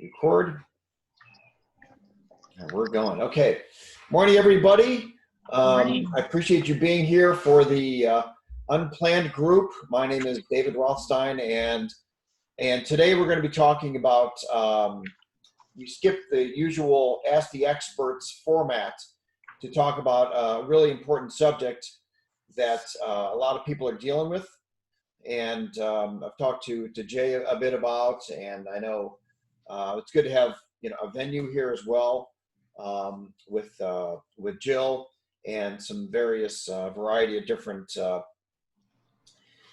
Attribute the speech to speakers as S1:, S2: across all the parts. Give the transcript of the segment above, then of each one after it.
S1: Record. And we're going. Okay. Morning, everybody.
S2: Morning.
S1: I appreciate you being here for the unplanned group. My name is David Rothstein, and today we're going to be talking about. We skipped the usual Ask the Experts format to talk about a really important subject that a lot of people are dealing with, and I've talked to Jay a bit about, and I know it's good to have a venue here as well, with Jill and some various variety of different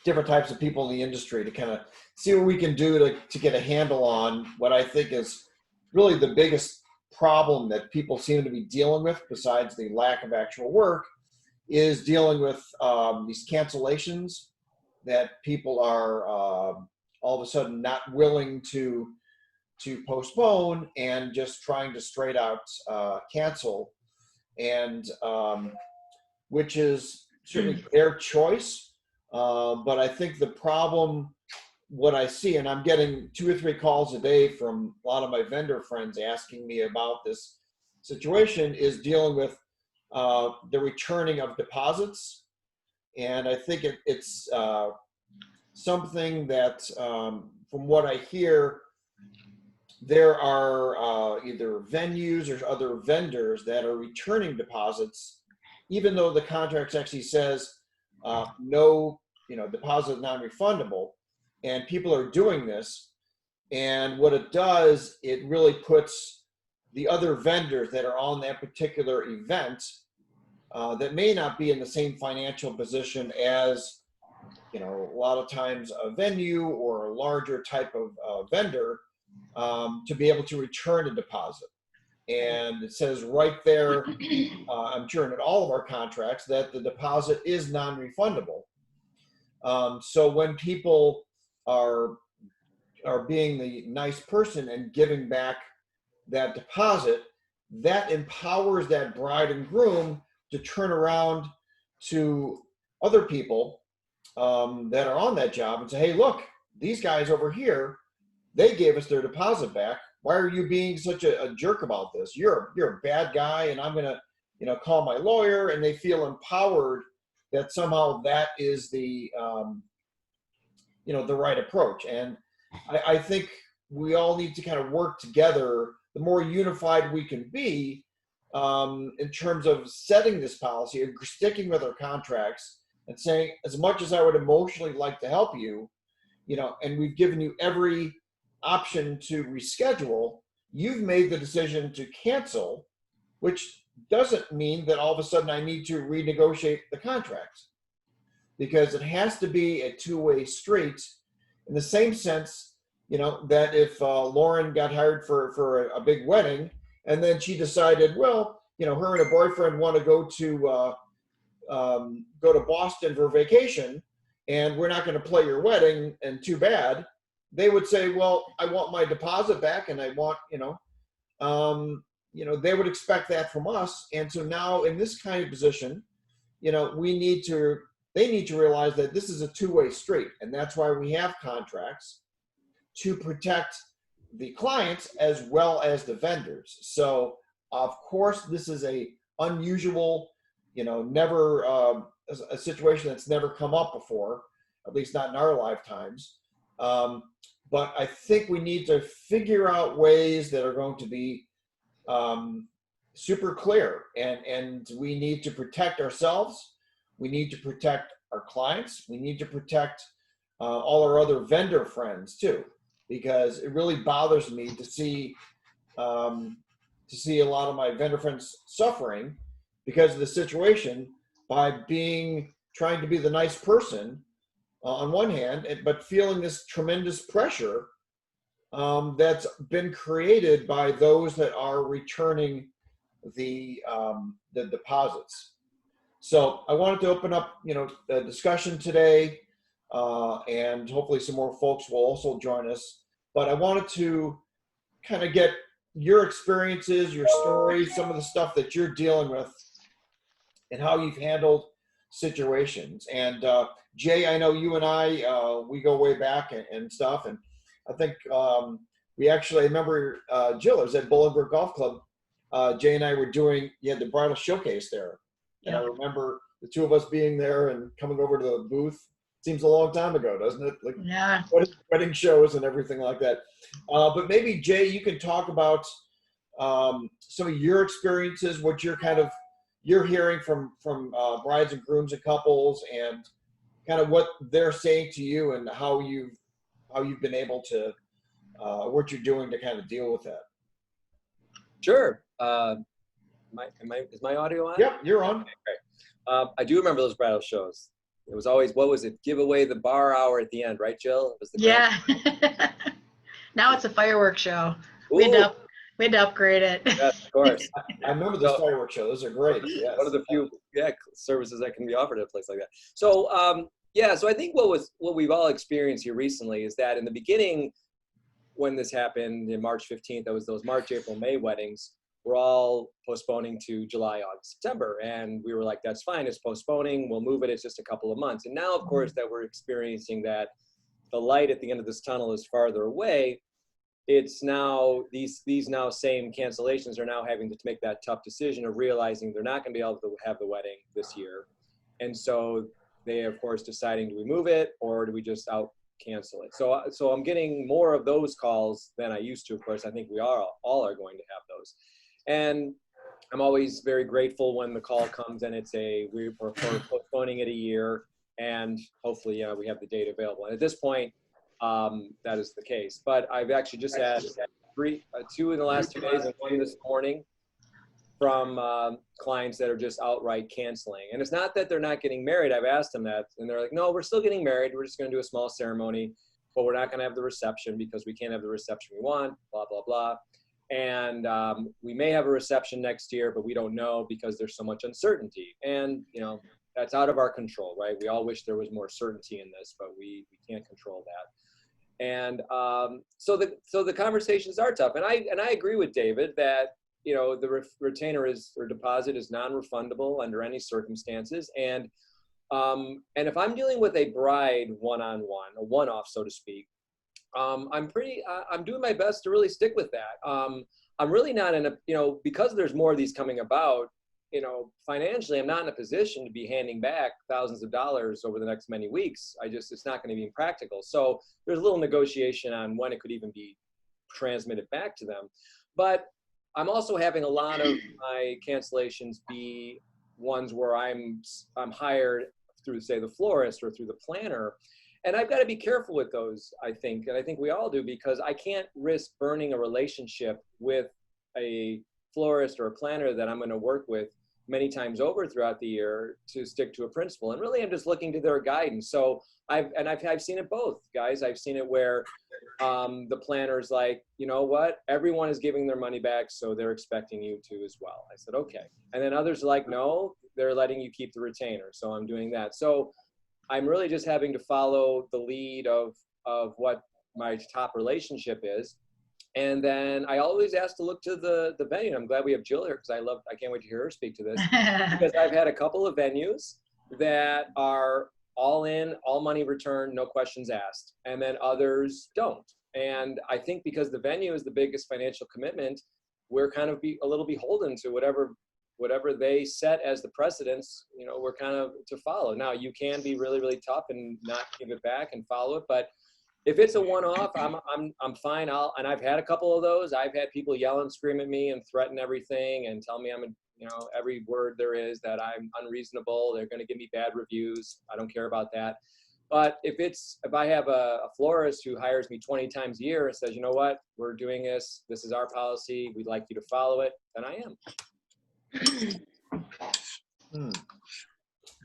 S1: types of people in the industry to kind of see what we can do to get a handle on what I think is really the biggest problem that people seem to be dealing with, besides the lack of actual work, is dealing with these cancellations that people are all of a sudden not willing to postpone and just trying to straight out cancel, and which is certainly their choice. But I think the problem, what I see, and I'm getting 2 or 3 calls a day from a lot of my vendor friends asking me about this situation, is dealing with the returning of deposits. And I think it's something that, from what I hear, there are either venues or other vendors that are returning deposits, even though the contract actually says no, deposit non-refundable, and people are doing this. And what it does, it really puts the other vendors that are on that particular event that may not be in the same financial position as, a lot of times a venue or a larger type of vendor, to be able to return a deposit. And it says right there, I'm sure in all of our contracts, that the deposit is non-refundable. So when people are being the nice person and giving back that deposit, that empowers that bride and groom to turn around to other people that are on that job and say, hey, look, these guys over here, they gave us their deposit back. Why are you being such a jerk about this? You're a bad guy, and I'm gonna, call my lawyer. And they feel empowered that somehow that is the, the right approach. And I think we all need to kind of work together. The more unified we can be, in terms of setting this policy and sticking with our contracts and saying, as much as I would emotionally like to help you, and we've given you every option to reschedule, you've made the decision to cancel, which doesn't mean that all of a sudden I need to renegotiate the contract, because it has to be a two-way street, in the same sense, that if Lauren got hired for a big wedding, and then she decided, well, her and her boyfriend want to go to Boston for vacation, and we're not going to play your wedding, and too bad. They would say, well, I want my deposit back, and I want, they would expect that from us. And so now in this kind of position, they need to realize that this is a two-way street. And that's why we have contracts, to protect the clients as well as the vendors. So of course, this is a unusual, never a situation that's never come up before, at least not in our lifetimes. But I think we need to figure out ways that are going to be super clear, and we need to protect ourselves. We need to protect our clients. We need to protect all our other vendor friends too, because it really bothers me to see a lot of my vendor friends suffering because of the situation, by trying to be the nice person on one hand, but feeling this tremendous pressure that's been created by those that are returning the deposits. So I wanted to open up, the discussion today, and hopefully some more folks will also join us. But I wanted to kind of get your experiences, your stories, some of the stuff that you're dealing with, and how you've handled situations. And Jay, I know you and I, we go way back and stuff. And I think we actually, I remember, Jill, it was at Bolingbrook Golf Club. Jay and I were doing, you had the bridal showcase there. And I
S2: Yep.
S1: remember the two of us being there and coming over to the booth. Seems a long time ago, doesn't it? Like
S2: Yeah.
S1: wedding shows and everything like that. But maybe Jay, you can talk about some of your experiences, what you're hearing from brides and grooms and couples, and kind of what they're saying to you, and how you've been able to what you're doing to kind of deal with that.
S3: Sure. Is my audio on?
S1: Yep, you're on.
S3: Okay, great. I do remember those bridal shows. It was always, what was it? Give away the bar hour at the end, right, Jill? It was the
S2: Yeah. Now it's a fireworks show. We had to upgrade it.
S3: Yes, of course.
S1: I remember the fireworks show. Those are great. Yes.
S3: One of the few services that can be offered at a place like that. So so I think what we've all experienced here recently is that in the beginning, when this happened in March 15th, that was those March, April, May weddings, we're all postponing to July, August, September. And we were like, that's fine, it's postponing, we'll move it, it's just a couple of months. And now, of course, that we're experiencing that the light at the end of this tunnel is farther away, it's now, these now same cancellations are now having to make that tough decision of realizing they're not gonna be able to have the wedding this year. And so they, of course, deciding, do we move it or do we just cancel it? So I'm getting more of those calls than I used to. Of course, I think we all are going to have those. And I'm always very grateful when the call comes and it's we're postponing it a year, and hopefully we have the date available. And at this point, that is the case. But I've actually just had two in the last 2 days and one this morning from clients that are just outright canceling. And it's not that they're not getting married. I've asked them that, and they're like, no, we're still getting married. We're just going to do a small ceremony, but we're not going to have the reception because we can't have the reception we want, blah, blah, blah. And we may have a reception next year, but we don't know because there's so much uncertainty. And, that's out of our control, right? We all wish there was more certainty in this, but we can't control that. And so the conversations are tough. And I agree with David that, the retainer or deposit is non-refundable under any circumstances. And if I'm dealing with a bride one-on-one, a one-off, so to speak, I'm doing my best to really stick with that. I'm really not in a, because there's more of these coming about, financially, I'm not in a position to be handing back thousands of dollars over the next many weeks. It's not going to be practical. So there's a little negotiation on when it could even be transmitted back to them. But I'm also having a lot of my cancellations be ones where I'm hired through, say, the florist or through the planner. And I've got to be careful with those, I think, and I think we all do, because I can't risk burning a relationship with a florist or a planner that I'm going to work with many times over throughout the year to stick to a principle. And really, I'm just looking to their guidance. So I've seen it both, guys. I've seen it where the planner's like, you know what, everyone is giving their money back, so they're expecting you to as well. I said, okay. And then others are like, no, they're letting you keep the retainer. So I'm doing that. So I'm really just having to follow the lead of what my top relationship is. And then I always ask to look to the venue. I'm glad we have Jill here because I can't wait to hear her speak to this. Because I've had a couple of venues that are all in, all money returned, no questions asked. And then others don't. And I think because the venue is the biggest financial commitment, we're kind of a little beholden to whatever they set as the precedents, we're kind of to follow. Now, you can be really, really tough and not give it back and follow it. But if it's a one-off, I'm fine. And I've had a couple of those. I've had people yell and scream at me and threaten everything and tell me every word there is, that I'm unreasonable. They're going to give me bad reviews. I don't care about that. But if I have a florist who hires me 20 times a year and says, you know what, we're doing this. This is our policy. We'd like you to follow it. Then I am.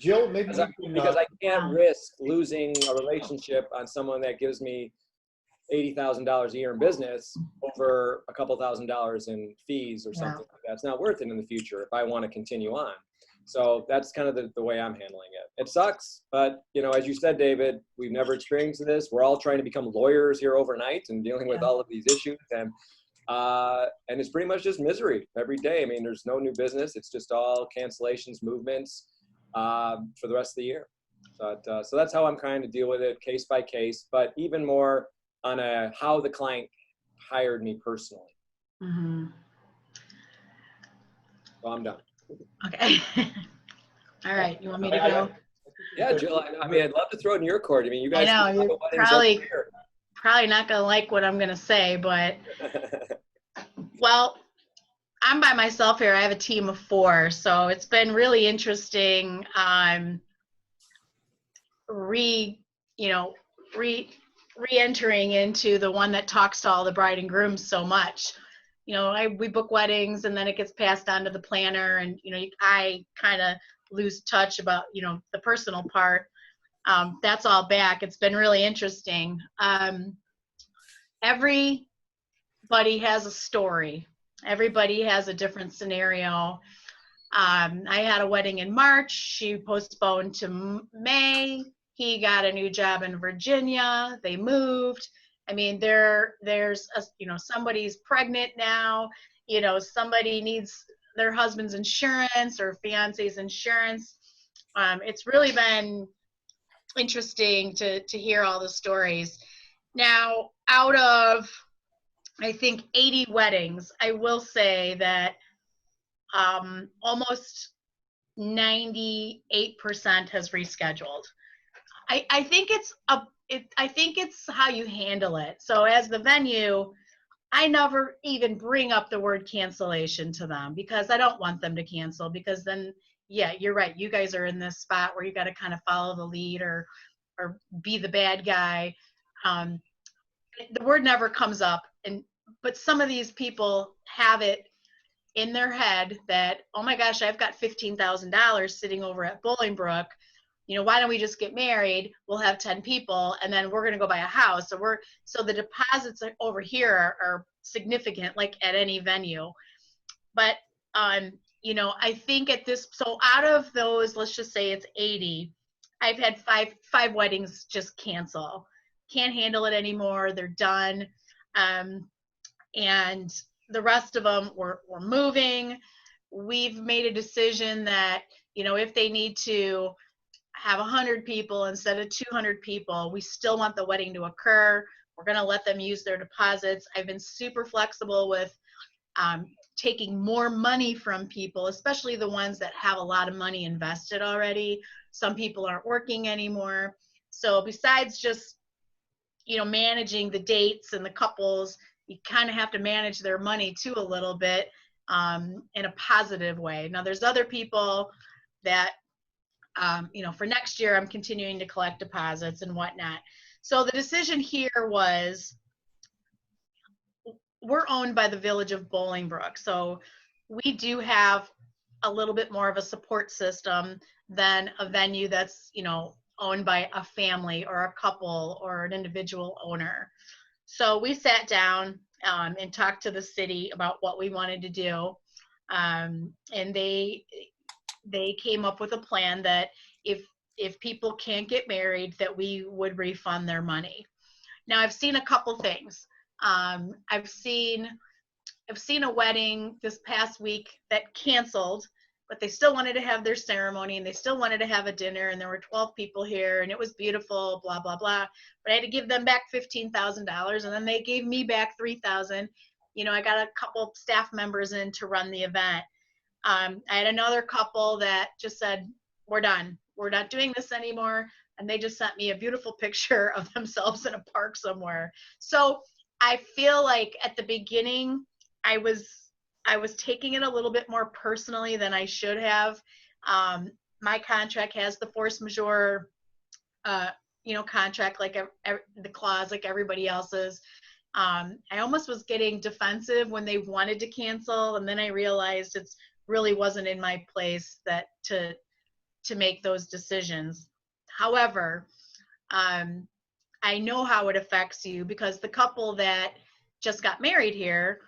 S1: Jill, maybe
S3: because I can't risk losing a relationship on someone that gives me $80,000 a year in business over a couple $1,000s in fees or something like that. It's not worth it in the future if I want to continue on. So that's kind of the way I'm handling it. It sucks, but as you said, David, we've never experienced this. We're all trying to become lawyers here overnight and dealing with all of these issues, and it's pretty much just misery every day. I mean, there's no new business. It's just all cancellations, movements for the rest of the year. So that's how I'm trying to deal with it, case by case, but even more on how the client hired me personally.
S2: Mm-hmm.
S3: So I'm done.
S2: Okay. All right. You want me to go?
S3: Yeah, Jill, I mean, I'd love to throw it in your court. I mean, you
S2: I
S3: guys
S2: know
S3: do
S2: you're
S3: weddings every year.
S2: probably not gonna like what I'm gonna say, but well, I'm by myself here. I have a team of 4, so it's been really interesting. Re, you know, re-entering into the one that talks to all the bride and grooms so much. You know, we book weddings and then it gets passed on to the planner, and you know, I kind of lose touch about the personal part. That's all back. It's been really interesting. Everybody has a story. Everybody has a different scenario. I had a wedding in March. She postponed to May. He got a new job in Virginia. They moved. I mean, there's somebody's pregnant now. Somebody needs their husband's insurance or fiance's insurance. It's really been interesting to hear all the stories. Now, out of I think 80 weddings, I will say that almost 98% has rescheduled. I think I think it's how you handle it. So as the venue, I never even bring up the word cancellation to them because I don't want them to cancel, because then, yeah, you're right. You guys are in this spot where you got to kind of follow the lead or be the bad guy. The word never comes up, but some of these people have it in their head that, oh my gosh, I've got $15,000 sitting over at Bolingbrook. Why don't we just get married? We'll have 10 people and then we're going to go buy a house. So the deposits over here are significant, like at any venue. But, I think so out of those, let's just say it's 80, I've had five weddings just cancel. Can't handle it anymore. They're done. And the rest of them we're moving. We've made a decision that, if they need to have 100 people instead of 200 people, we still want the wedding to occur. We're going to let them use their deposits. I've been super flexible with taking more money from people, especially the ones that have a lot of money invested already. Some people aren't working anymore. So besides just, managing the dates and the couples, you kind of have to manage their money too a little bit in a positive way. Now, there's other people that, for next year, I'm continuing to collect deposits and whatnot. So the decision here was, we're owned by the Village of Bolingbrook. So we do have a little bit more of a support system than a venue that's, owned by a family or a couple or an individual owner. So we sat down and talked to the city about what we wanted to do. And they came up with a plan that if people can't get married, that we would refund their money. Now, I've seen a couple things. I've seen a wedding this past week that canceled, but they still wanted to have their ceremony and they still wanted to have a dinner, and there were 12 people here and it was beautiful, blah, blah, blah. But I had to give them back $15,000 and then they gave me back $3,000. I got a couple staff members in to run the event. I had another couple that just said, we're done. We're not doing this anymore. And they just sent me a beautiful picture of themselves in a park somewhere. So I feel like at the beginning, I was taking it a little bit more personally than I should have. My contract has the force majeure, contract, like the clause like everybody else's. I almost was getting defensive when they wanted to cancel, and then I realized it's really wasn't in my place that to make those decisions. However, I know how it affects you, because the couple that just got married here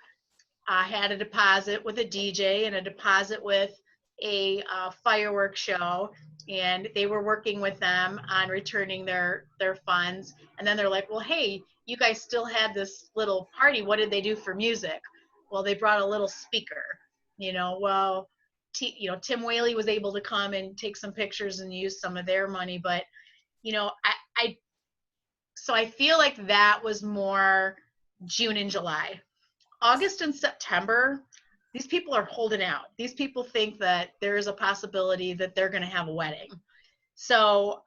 S2: had a deposit with a DJ and a deposit with a fireworks show, and they were working with them on returning their funds. And then they're like, well, hey, you guys still had this little party. What did they do for music? Well, they brought a little speaker. Tim Whaley was able to come and take some pictures and use some of their money, but so I feel like that was more June and July. August and September, these people are holding out. These people think that there is a possibility that they're going to have a wedding. So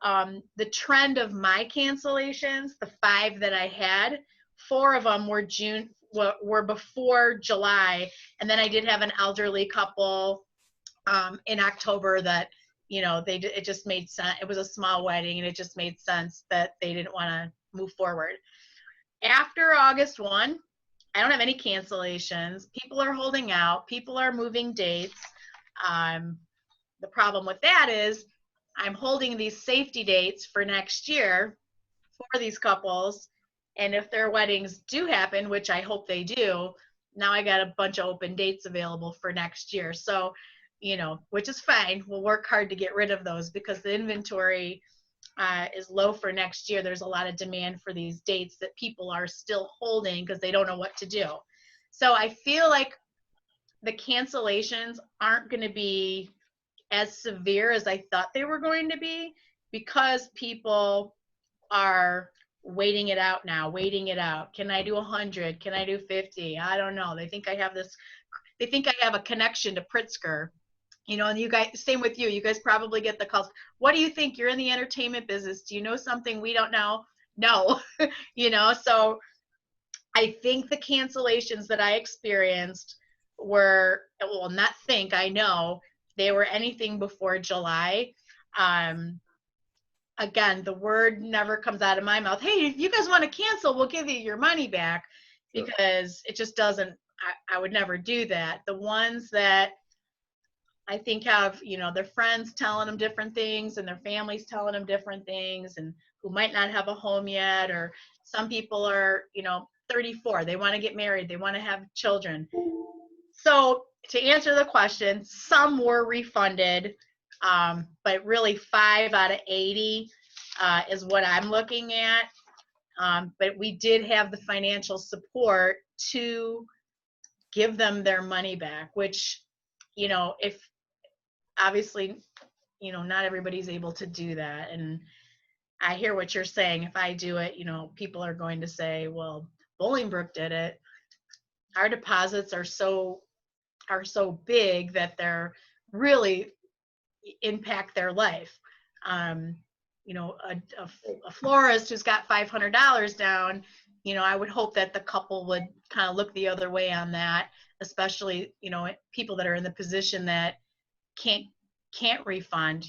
S2: the trend of my cancellations, the 5 that I had, 4 of them were before July, and then I did have an elderly couple in October that, it just made sense. It was a small wedding, and it just made sense that they didn't want to move forward. After August 1, I don't have any cancellations. People are holding out. People are moving dates. The problem with that is I'm holding these safety dates for next year for these couples. And if their weddings do happen, which I hope they do, now I got a bunch of open dates available for next year. So, which is fine. We'll work hard to get rid of those because the inventory is low for next year. There's a lot of demand for these dates that people are still holding because they don't know what to do. So I feel like the cancellations aren't going to be as severe as I thought they were going to be because people are waiting it out now, waiting it out. Can I do 100? Can I do 50? I don't know. They think I have a connection to Pritzker. And you guys, same with you. You guys probably get the calls. What do you think? You're in the entertainment business. Do you know something we don't know? No. So I think the cancellations that I experienced were, I know they were anything before July. Again, the word never comes out of my mouth. Hey, if you guys want to cancel, we'll give you your money back, because it just doesn't, I would never do that. The ones that I think have, their friends telling them different things and their families telling them different things, and who might not have a home yet, or some people are, 34, they want to get married, they want to have children. So to answer the question, some were refunded, but really 5 out of 80 is what I'm looking at. But we did have the financial support to give them their money back, which, if obviously, not everybody's able to do that. And I hear what you're saying. If I do it, people are going to say, well, Bolingbrook did it. Our deposits are so big that they're really impact their life. A florist who's got $500 down, I would hope that the couple would kind of look the other way on that, especially, people that are in the position that can't refund,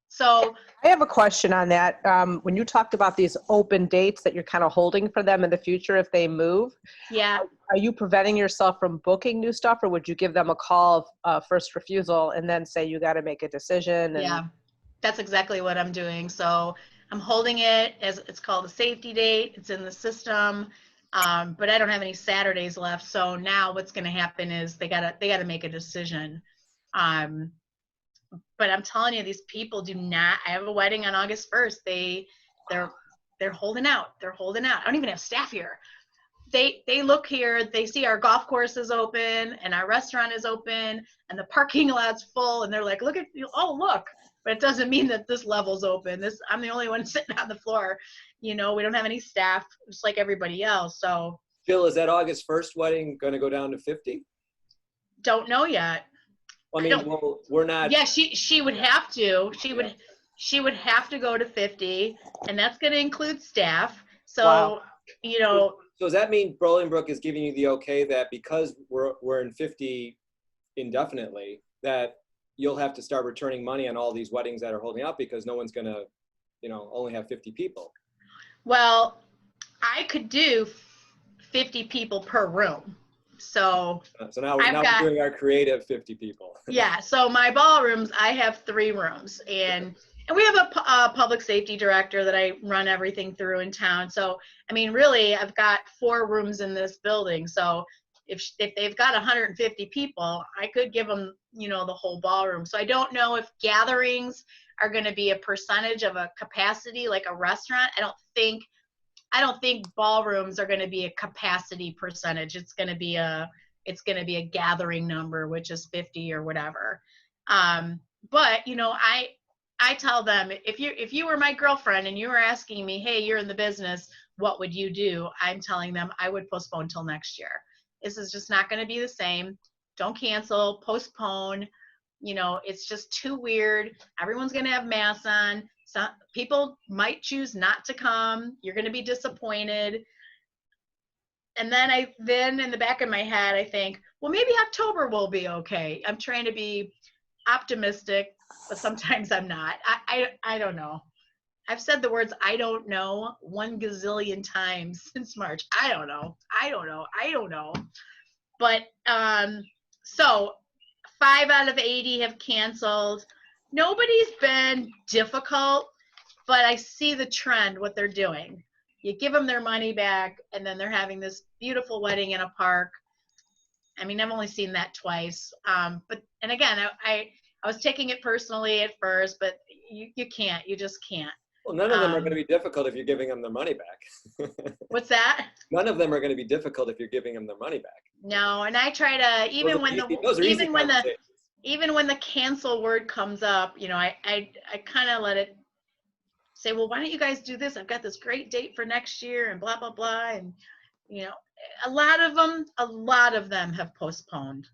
S2: So
S4: I have a question on that. When you talked about these open dates that you're kind of holding for them in the future if they move,
S2: yeah.
S4: Are you preventing yourself from booking new stuff, or would you give them a call of first refusal and then say you got to make a decision?
S2: Yeah, that's exactly what I'm doing. So I'm holding it as it's called a safety date. It's in the system, but I don't have any Saturdays left. So now what's going to happen is they gotta make a decision. But I'm telling you, these people do not. I have a wedding on August 1st. They're holding out. They're holding out. I don't even have staff here. They look here, they see our golf course is open and our restaurant is open and the parking lot's full, and they're like, look, but it doesn't mean that this level's open. I'm the only one sitting on the floor. We don't have any staff, just like everybody else. So
S3: Jill, is that August 1st wedding going to go down to 50?
S2: Don't know yet.
S3: I mean, well, we're not.
S2: Yeah, she would have to. She would have to go to 50, and that's going to include staff. So,
S4: wow.
S3: So does that mean Bolingbrook is giving you the okay that because we're in 50 indefinitely, that you'll have to start returning money on all these weddings that are holding out because no one's going to, only have 50 people?
S2: Well, I could do 50 people per room. So
S3: now we're doing our creative 50 people.
S2: Yeah. So my ballrooms, I have 3 rooms, and we have a public safety director that I run everything through in town. So, I mean, really, I've got 4 rooms in this building. So if they've got 150 people, I could give them, the whole ballroom. So I don't know if gatherings are going to be a percentage of a capacity like a restaurant. I don't think ballrooms are going to be a capacity percentage. It's going to be a gathering number, which is 50 or whatever. But I tell them, if you were my girlfriend and you were asking me, hey, you're in the business, what would you do? I'm telling them I would postpone till next year. This is just not going to be the same. Don't cancel, postpone. You know, it's just too weird. Everyone's going to have masks on. Some people might choose not to come. You're going to be disappointed. And then in the back of my head, I think, well, maybe October will be okay. I'm trying to be optimistic, but sometimes I'm not. I don't know. I've said the words "I don't know" 1 gazillion times since March. I don't know. But so 5 out of 80 have canceled. Nobody's been difficult, but I see the trend, what they're doing. You give them their money back, and then they're having this beautiful wedding in a park. I mean, I've only seen that twice. But again, I was taking it personally at first, but you can't. You just can't.
S3: Well, none of them are going to be difficult if you're giving them their money back.
S2: What's that?
S3: None of them are going to be difficult if you're giving them their money back.
S2: No, and I try to even when the cancel word comes up, you know, I kind of let it say, well, why don't you guys do this? I've got this great date for next year and blah blah blah, and you know, a lot of them have postponed.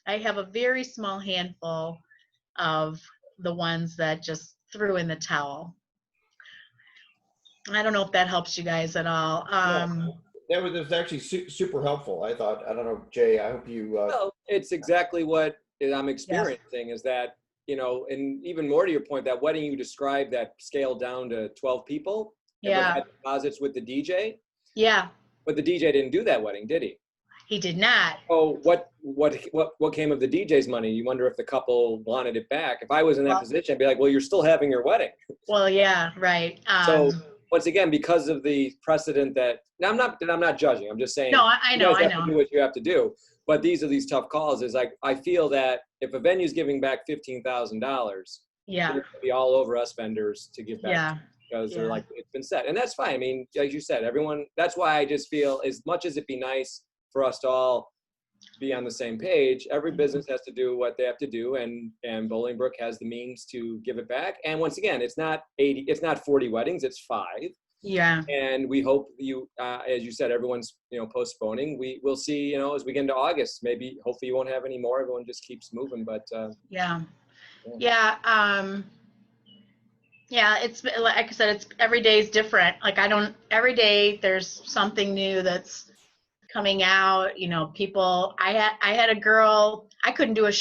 S2: I have a very small handful of the ones that just threw in the towel. I don't know if that helps you guys at all.
S1: That was actually super helpful. I thought. I don't know, Jay. I hope you.
S3: Well, it's exactly what I'm experiencing. Is that, you know, and even more to your point, that wedding you described that scaled down to 12 people.
S2: Yeah.
S3: Had deposits with the DJ.
S2: Yeah.
S3: But the DJ didn't do that wedding, did he?
S2: He did not.
S3: Oh, what came of the DJ's money? You wonder if the couple wanted it back. If I was in that position, I'd be like, well, you're still having your wedding.
S2: Well, yeah, right.
S3: So once again, because of the precedent that now I'm not judging. I'm just saying.
S2: No, I know.
S3: You have to do what you have to do. But these are these tough calls. Is like, I feel that if a venue's giving back $15,000,
S2: yeah,
S3: it'll be all over us vendors to give back.
S2: Yeah.
S3: Because they're like, it's been set, and that's fine. I mean, as you said, everyone. That's why I just feel, as much as it'd be nice for us to all be on the same page, every business has to do what they have to do, and Bolingbrook has the means to give it back. And once again, it's not 40 weddings, it's 5.
S2: Yeah.
S3: And we hope as you said, everyone's, you know, postponing. We'll see, you know, as we get into August, maybe, hopefully you won't have any more. Everyone just keeps moving, but
S2: Yeah. It's like I said, it's every day is different. Like every day there's something new that's coming out. You know, people. I had a girl. I couldn't do a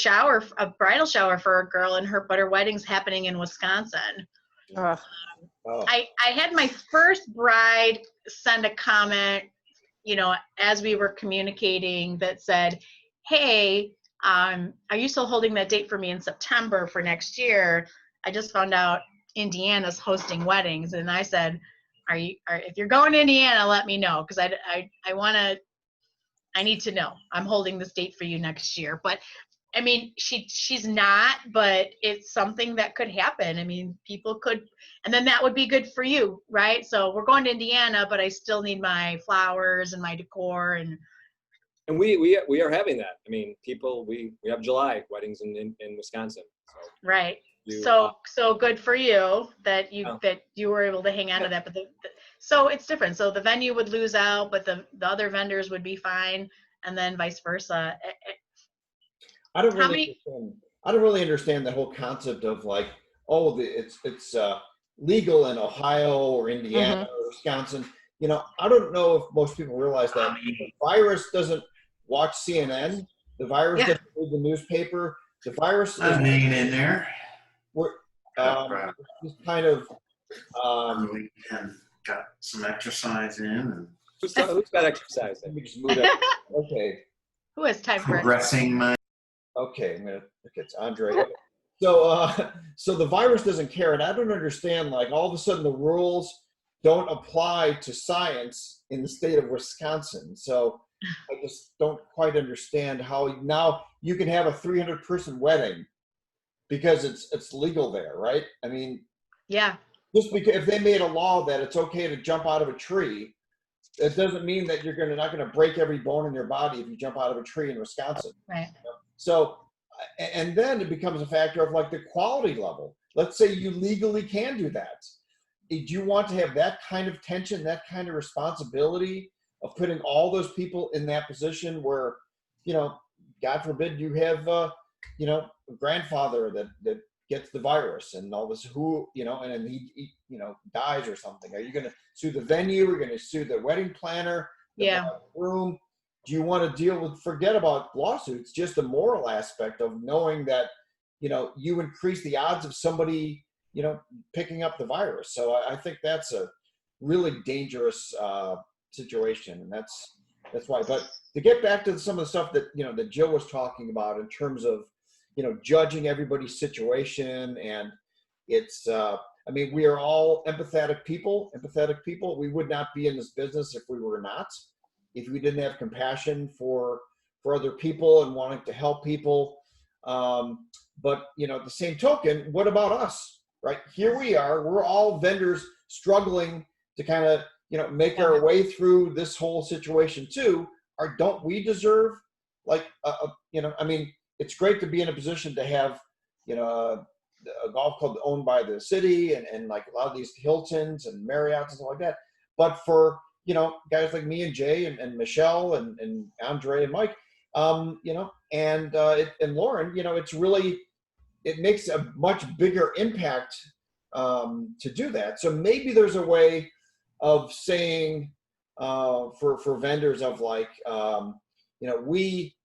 S2: bridal shower for a girl, but her wedding's happening in Wisconsin.
S1: Oh.
S2: I had my first bride send a comment, you know, as we were communicating, that said, "Hey, are you still holding that date for me in September for next year? I just found out Indiana's hosting weddings." And I said, if you're going to Indiana, let me know, because I need to know. I'm holding this date for you next year. But I mean, she's not, but it's something that could happen. I mean, people could, and then that would be good for you, right? So we're going to Indiana, but I still need my flowers and my decor, and
S3: we are having that. I mean, we have July weddings in Wisconsin. So.
S2: Right. So good for you that you were able to hang on to that. But so it's different. So the venue would lose out, but the other vendors would be fine, and then vice versa.
S1: I don't really understand the whole concept of like, it's legal in Ohio or Indiana or Wisconsin. You know, I don't know if most people realize that the virus doesn't watch CNN. The virus doesn't read the newspaper. The virus is
S5: hanging in there.
S1: We're just kind of
S5: got some exercise in. And
S3: who's got exercise?
S1: Let me just move that. Okay.
S2: Who has time for
S5: progressing my.
S1: Okay, I'm gonna look at Andre. So the virus doesn't care, and I don't understand. Like, all of a sudden, the rules don't apply to science in the state of Wisconsin. So I just don't quite understand how now you can have a 300-person wedding because it's legal there, right? I mean,
S2: yeah.
S1: Just because if they made a law that it's okay to jump out of a tree, it doesn't mean that you're not going to break every bone in your body if you jump out of a tree in Wisconsin.
S2: Right.
S1: You know? So, and then it becomes a factor of like the quality level. Let's say you legally can do that. do you want to have that kind of tension, that kind of responsibility of putting all those people in that position where, God forbid you have, a grandfather that gets the virus and all this, and then he dies or something. Are you going to sue the venue? Are you going to sue the wedding planner, the
S2: Yeah.
S1: room? Do you want to deal with, forget about lawsuits, just the moral aspect of knowing that, you increase the odds of somebody, picking up the virus. So I think that's a really dangerous situation. And that's why, but to get back to some of the stuff that, that Jill was talking about in terms of, judging everybody's situation. And it's, we are all empathetic people. We would not be in this business if we were not, if we didn't have compassion for other people and wanting to help people. But, at the same token, what about us, right? Here we are, we're all vendors struggling to kind of, make our way through this whole situation too. Or don't we deserve it's great to be in a position to have, a golf club owned by the city and like a lot of these Hiltons and Marriotts and stuff like that. But for, guys like me and Jay and Michelle and Andre and Mike, and Lauren, it's really, it makes a much bigger impact to do that. So maybe there's a way of saying for vendors of like, we,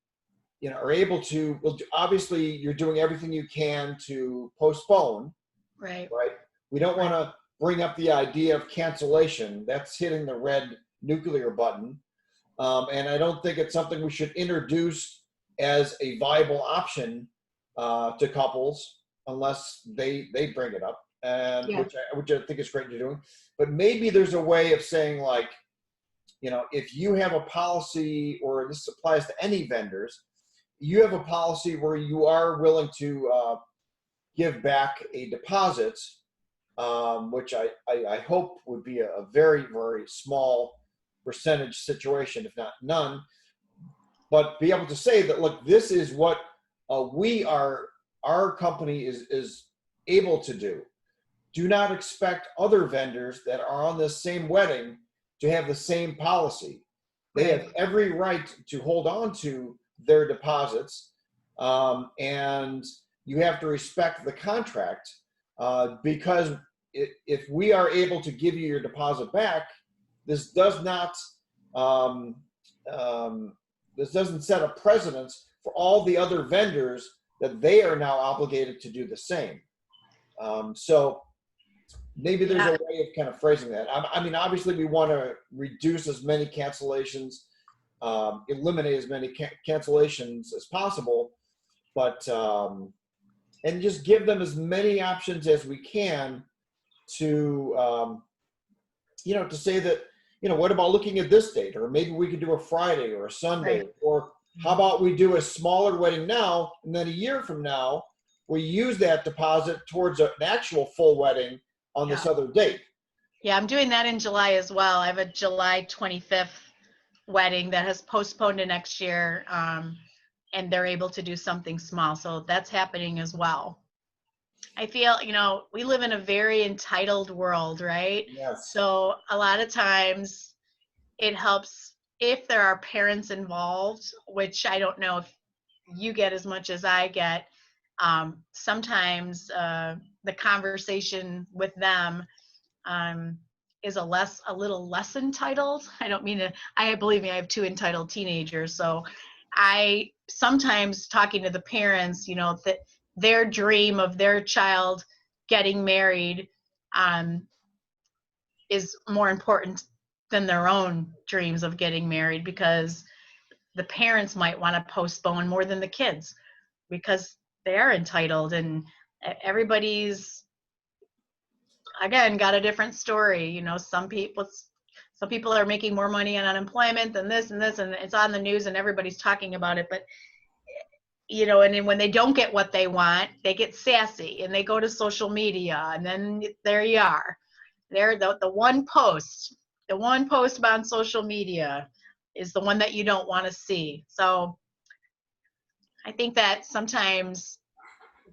S1: are able to, well, obviously you're doing everything you can to postpone.
S2: Right.
S1: We don't want to bring up the idea of cancellation. That's hitting the red nuclear button. And I don't think it's something we should introduce as a viable option to couples unless they bring it up, and which I think is great you're doing. But maybe there's a way of saying like, if you have a policy, or this applies to any vendors, you have a policy where you are willing to give back a deposit, which I hope would be a very, very small percentage situation, if not none, but be able to say that, look, this is what our company is able to do. Do not expect other vendors that are on this same wedding to have the same policy. They have every right to hold on to their deposits, and you have to respect the contract, because if we are able to give you your deposit back, this does not this doesn't set a precedence for all the other vendors that they are now obligated to do the same. So maybe there's a way of kind of phrasing that. Obviously we want to reduce as many cancellations, eliminate as many cancellations as possible, but and just give them as many options as we can to to say that, what about looking at this date, or maybe we could do a Friday or a Sunday, or how about we do a smaller wedding now, and then a year from now we use that deposit towards an actual full wedding on this other date.
S2: Yeah, I'm doing that in July as well. I have a July 25th wedding that has postponed to next year, and they're able to do something small. So that's happening as well. I feel, we live in a very entitled world, right?
S1: Yes.
S2: So a lot of times it helps if there are parents involved, which I don't know if you get as much as I get. Sometimes the conversation with them is a little less entitled. I don't mean to, believe me, I have 2 entitled teenagers. So I sometimes talking to the parents, that their dream of their child getting married is more important than their own dreams of getting married, because the parents might want to postpone more than the kids because they are entitled, and everybody's, again, got a different story. Some people are making more money on unemployment than this and this, and it's on the news and everybody's talking about it. But and then when they don't get what they want, they get sassy and they go to social media, and then there you are. There, the one post about social media is the one that you don't want to see. So I think that sometimes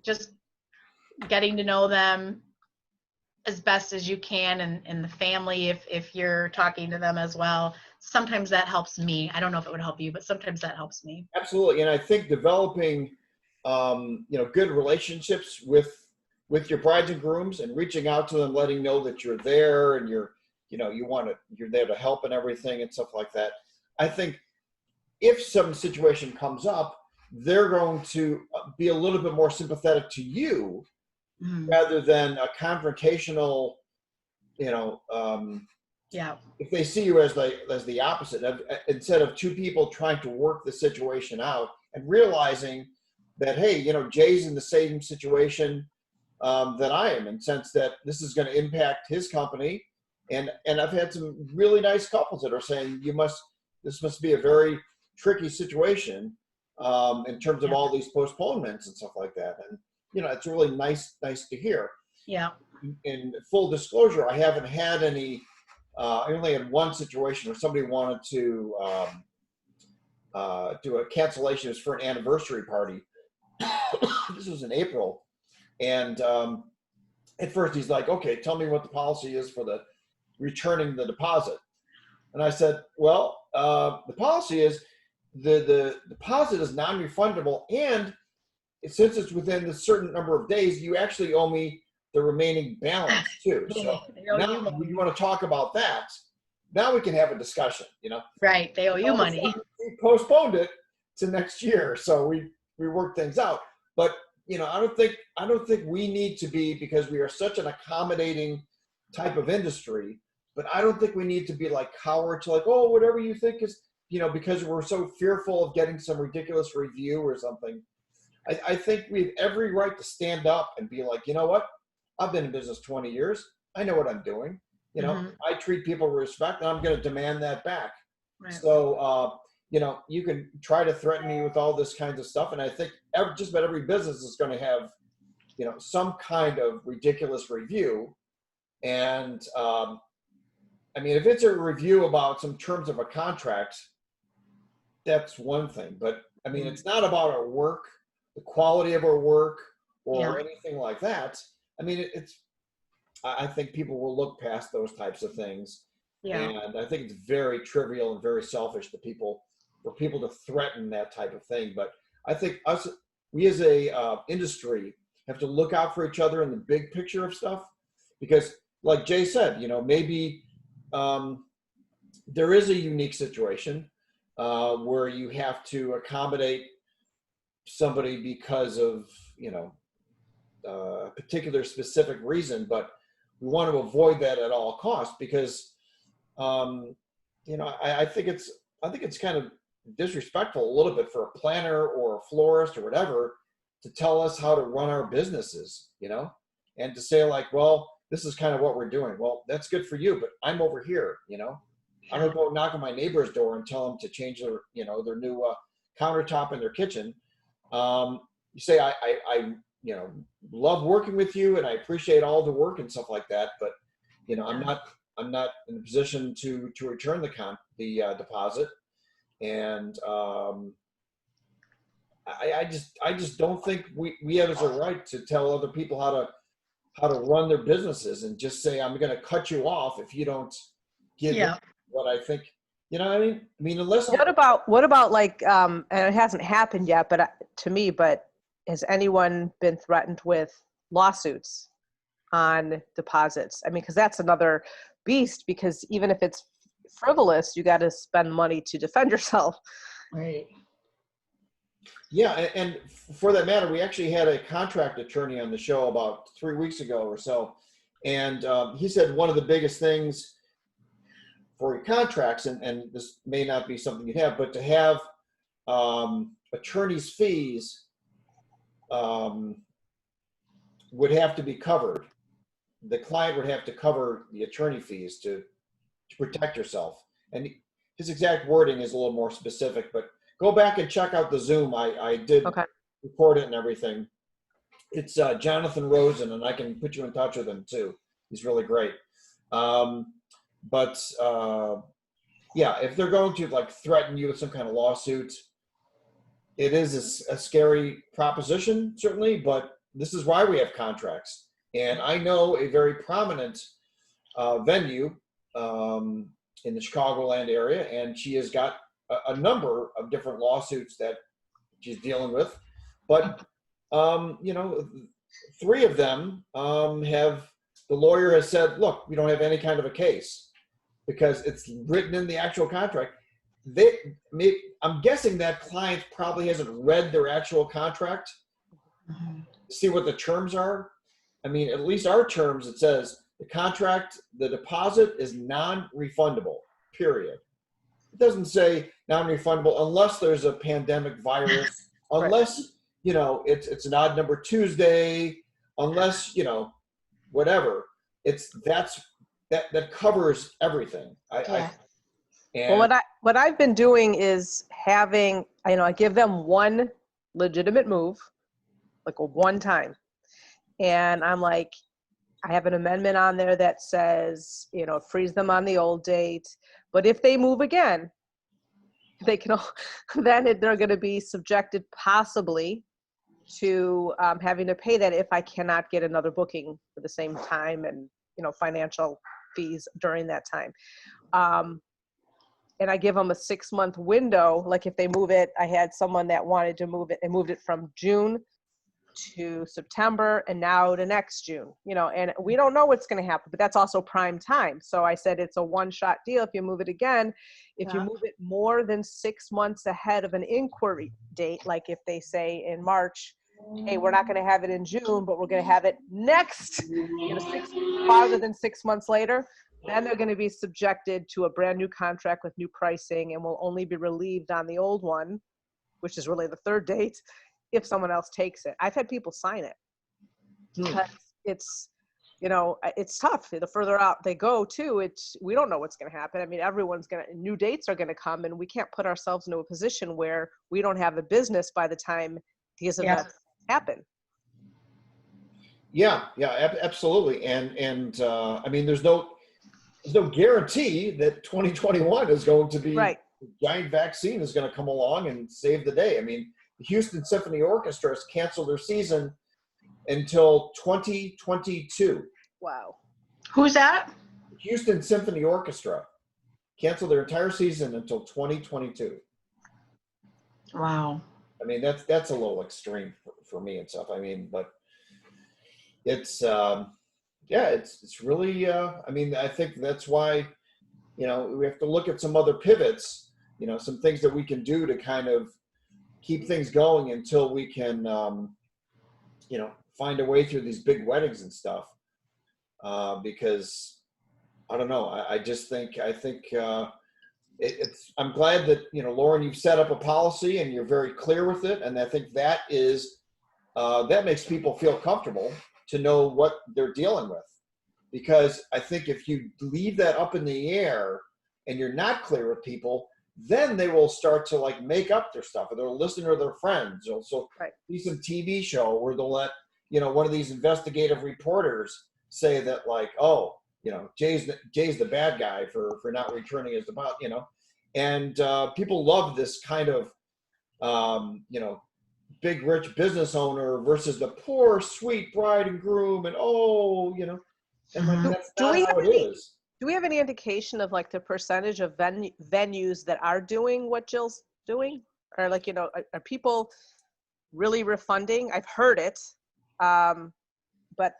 S2: just getting to know them, as best as you can, and the family, if you're talking to them as well. Sometimes that helps me. I don't know if it would help you, but sometimes that helps me.
S1: Absolutely. And I think developing, good relationships with your brides and grooms and reaching out to them, letting know that you're there and you're there to help and everything and stuff like that. I think if some situation comes up, they're going to be a little bit more sympathetic to you rather than a confrontational,
S2: Yeah.
S1: if they see you as the opposite, instead of two people trying to work the situation out and realizing that, hey, Jay's in the same situation that I am, in the sense that this is going to impact his company. And I've had some really nice couples that are saying, this must be a very tricky situation in terms of all these postponements and stuff like that. And, it's really nice to hear.
S2: Yeah.
S1: In full disclosure, I haven't had any, I only had one situation where somebody wanted to do a cancellation. It was for an anniversary party. This was in April. And at first he's like, okay, tell me what the policy is for the returning the deposit. And I said, well, the policy is the deposit is non-refundable, and since it's within a certain number of days, you actually owe me the remaining balance too. So now you want to talk about that, now we can have a discussion,
S2: Right. They owe you money.
S1: We postponed it to next year. So we worked things out. But, I don't think we need to be, because we are such an accommodating type of industry, but I don't think we need to be like cowards, like, oh, whatever you think is, because we're so fearful of getting some ridiculous review or something. I think we have every right to stand up and be like, you know what? I've been in business 20 years. I know what I'm doing. I treat people with respect, and I'm going to demand that back. Right. So, you can try to threaten me with all this kinds of stuff. And I think just about every business is going to have, some kind of ridiculous review. And, if it's a review about some terms of a contract, that's one thing. But, it's not about our work, the quality of our work, or anything like that. I think people will look past those types of things. Yeah. And I think it's very trivial and very selfish for people to threaten that type of thing. But I think we as a industry have to look out for each other in the big picture of stuff, because like Jay said, maybe there is a unique situation where you have to accommodate somebody because of, a particular specific reason, but we want to avoid that at all costs, because, I think it's kind of disrespectful a little bit for a planner or a florist or whatever to tell us how to run our businesses, and to say like, well, this is kind of what we're doing. Well, that's good for you, but I'm over here, I don't go knock on my neighbor's door and tell them to change their, their new countertop in their kitchen. You say, I love working with you and I appreciate all the work and stuff like that, but I'm not in a position to return the deposit. And I just don't think we have a right to tell other people how to run their businesses and just say, I'm going to cut you off if you don't give me what I think. You know what I mean? Unless
S4: what about like, and it hasn't happened yet, but to me, but has anyone been threatened with lawsuits on deposits? Because that's another beast, because even if it's frivolous, you got to spend money to defend yourself.
S2: Right.
S1: Yeah. And for that matter, we actually had a contract attorney on the show about 3 weeks ago or so. And he said one of the biggest things for contracts, and this may not be something you have, but to have attorney's fees would have to be covered. The client would have to cover the attorney fees to protect yourself. And his exact wording is a little more specific, but go back and check out the Zoom. I did record it and everything. It's Jonathan Rosen, and I can put you in touch with him too. He's really great. If they're going to like threaten you with some kind of lawsuit, it is a scary proposition, certainly, but this is why we have contracts. And I know a very prominent venue in the Chicagoland area, and she has got a number of different lawsuits that she's dealing with. But, you know, three of them have, the lawyer has said, look, we don't have any kind of a case because it's written in the actual contract. I'm guessing that client probably hasn't read their actual contract, see what the terms are. I mean, at least our terms, it says the contract, the deposit is non-refundable, period. It doesn't say non-refundable unless there's a pandemic virus, unless, you know, it's an odd number Tuesday, unless, you know, whatever. That covers everything.
S4: Well, what I've been doing is having, you know, I give them one legitimate move, like a one time. And I'm like, I have an amendment on there that says, you know, freeze them on the old date. But if they move again, they can, then they're going to be subjected possibly to having to pay that if I cannot get another booking for the same time and, you know, financial fees during that time. And I give them a 6-month window. Like if they move it, I had someone that wanted to move it and moved it from June to September and now to next June, you know, and we don't know what's going to happen, but that's also prime time. So I said, it's a one-shot deal. If you move it again, if you move it more than 6 months ahead of an inquiry date, like if they say in March, hey, we're not going to have it in June, but we're going to have it next, you know, farther than 6 months later, then they're going to be subjected to a brand new contract with new pricing and will only be relieved on the old one, which is really the third date, if someone else takes it. I've had people sign it because it's, you know, it's tough. The further out they go too, we don't know what's going to happen. I mean, new dates are going to come and we can't put ourselves into a position where we don't have a business by the time these events happen.
S1: Yeah, absolutely. And I mean, there's no guarantee that 2021 is going to be
S4: right.
S1: a giant vaccine is going to come along and save the day. I mean, the Houston Symphony Orchestra has canceled their season until 2022.
S4: Wow.
S2: Who's that?
S1: Houston Symphony Orchestra canceled their entire season until 2022.
S2: Wow.
S1: I mean, that's a little extreme for me and stuff. I mean, but it's it's really I mean, I think that's why, you know, we have to look at some other pivots, you know, some things that we can do to kind of keep things going until we can you know, find a way through these big weddings and stuff, because I don't know, I think I'm glad that, you know, Lauren, you've set up a policy and you're very clear with it, and I think that is that makes people feel comfortable to know what they're dealing with. Because I think if you leave that up in the air and you're not clear with people, then they will start to like make up their stuff, or they'll listen to their friends. So be some TV show where they'll let, you know, one of these investigative reporters say that like, oh, you know, Jay's the bad guy for not returning his deposit, you know, and people love this kind of you know, big rich business owner versus the poor sweet bride and groom, and oh, you know, and like that's not how it is.
S4: Do we have any indication of like the percentage of venues that are doing what Jill's doing? Or like, you know, are people really refunding? I've heard it, but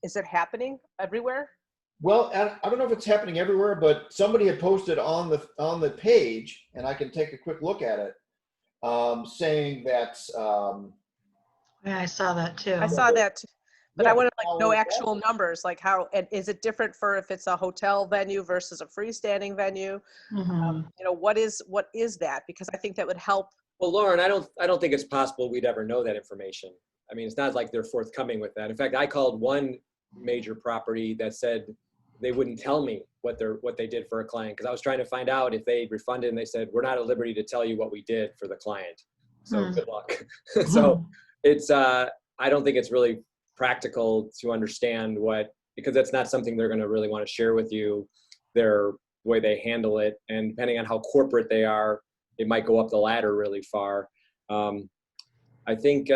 S4: is it happening everywhere?
S1: Well, I don't know if it's happening everywhere, but somebody had posted on the page, and I can take a quick look at it, saying that.
S2: Yeah, I saw that too.
S4: I saw that too. But I wanted like no actual
S1: exactly.
S4: numbers, like how, and is it different for if it's a hotel venue versus a freestanding venue? You know, what is that? Because I think that would help.
S3: Well, Lauren, I don't think it's possible we'd ever know that information. I mean, it's not like they're forthcoming with that. In fact, I called one major property that said they wouldn't tell me what they did for a client, because I was trying to find out if they refunded, and they said, we're not at liberty to tell you what we did for the client. So good luck. So it's I don't think it's really practical to understand because that's not something they're going to really want to share with you, the way they handle it. And depending on how corporate they are, it might go up the ladder really far. I think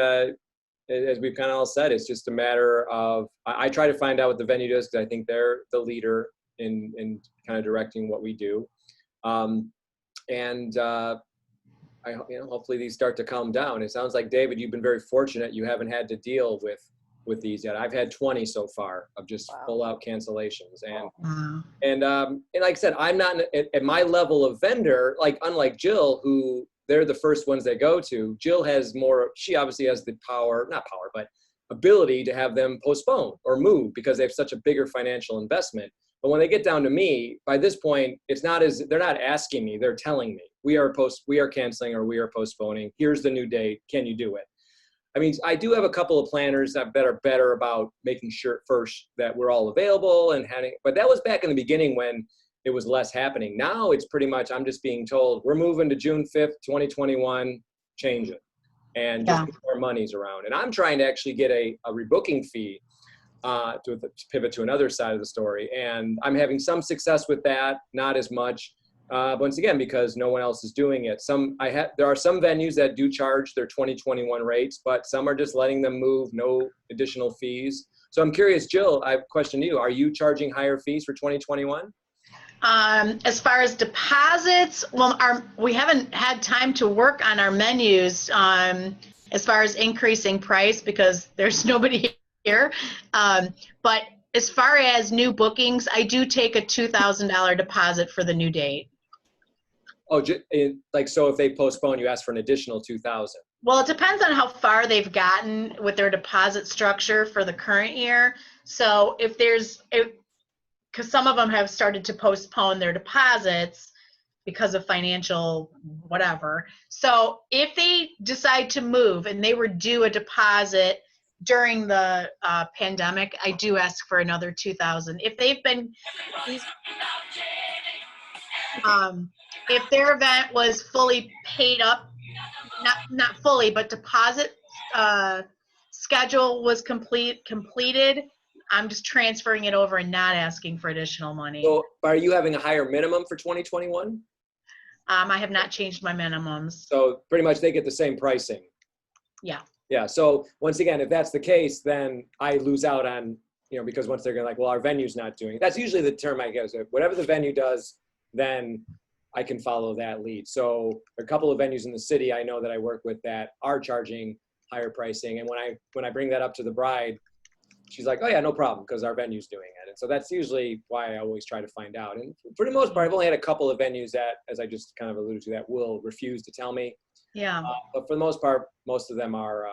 S3: as we've kind of all said, it's just a matter of, I try to find out what the venue does because I think they're the leader in kind of directing what we do. Hopefully these start to calm down. It sounds like, David, you've been very fortunate. You haven't had to deal with these yet. I've had 20 so far of just full out cancellations. And like I said, I'm not at my level of vendor, like unlike Jill, who they're the first ones they go to. Jill has more, she obviously has the but ability to have them postpone or move because they have such a bigger financial investment. But when they get down to me, by this point, they're not asking me, they're telling me, we are canceling or we are postponing. Here's the new date. Can you do it? I mean, I do have a couple of planners that are better about making sure first that we're all available but that was back in the beginning when it was less happening. Now it's pretty much, I'm just being told, we're moving to June 5th, 2021, change it. And just move our monies around. And I'm trying to actually get a rebooking fee to pivot to another side of the story. And I'm having some success with that, not as much. Once again, because no one else is doing it. There are some venues that do charge their 2021 rates, but some are just letting them move, no additional fees. So I'm curious, Jill, I have a question to you. Are you charging higher fees for 2021?
S2: As far as deposits, well, we haven't had time to work on our menus as far as increasing price because there's nobody here. But as far as new bookings, I do take a $2,000 deposit for the new date.
S3: Oh, so if they postpone, you ask for an additional $2,000.
S2: Well, it depends on how far they've gotten with their deposit structure for the current year. So because some of them have started to postpone their deposits because of financial whatever. So if they decide to move and they were due a deposit during the pandemic, I do ask for another $2,000. If they've been, if their event was fully paid up, not fully, but deposit schedule was completed, I'm just transferring it over and not asking for additional money.
S3: So are you having a higher minimum for 2021?
S2: I have not changed my minimums.
S3: So pretty much they get the same pricing.
S2: Yeah.
S3: Yeah. So once again, if that's the case, then I lose out on, because once they're going to well, our venue's not doing it. That's usually the term I guess. Whatever the venue does, then I can follow that lead. So a couple of venues in the city I know that I work with that are charging higher pricing. And when I bring that up to the bride, she's like, oh yeah, no problem, because our venue's doing it. And so that's usually why I always try to find out. And for the most part, I've only had a couple of venues that, as I just kind of alluded to, that will refuse to tell me.
S2: Yeah.
S3: But for the most part, most of them are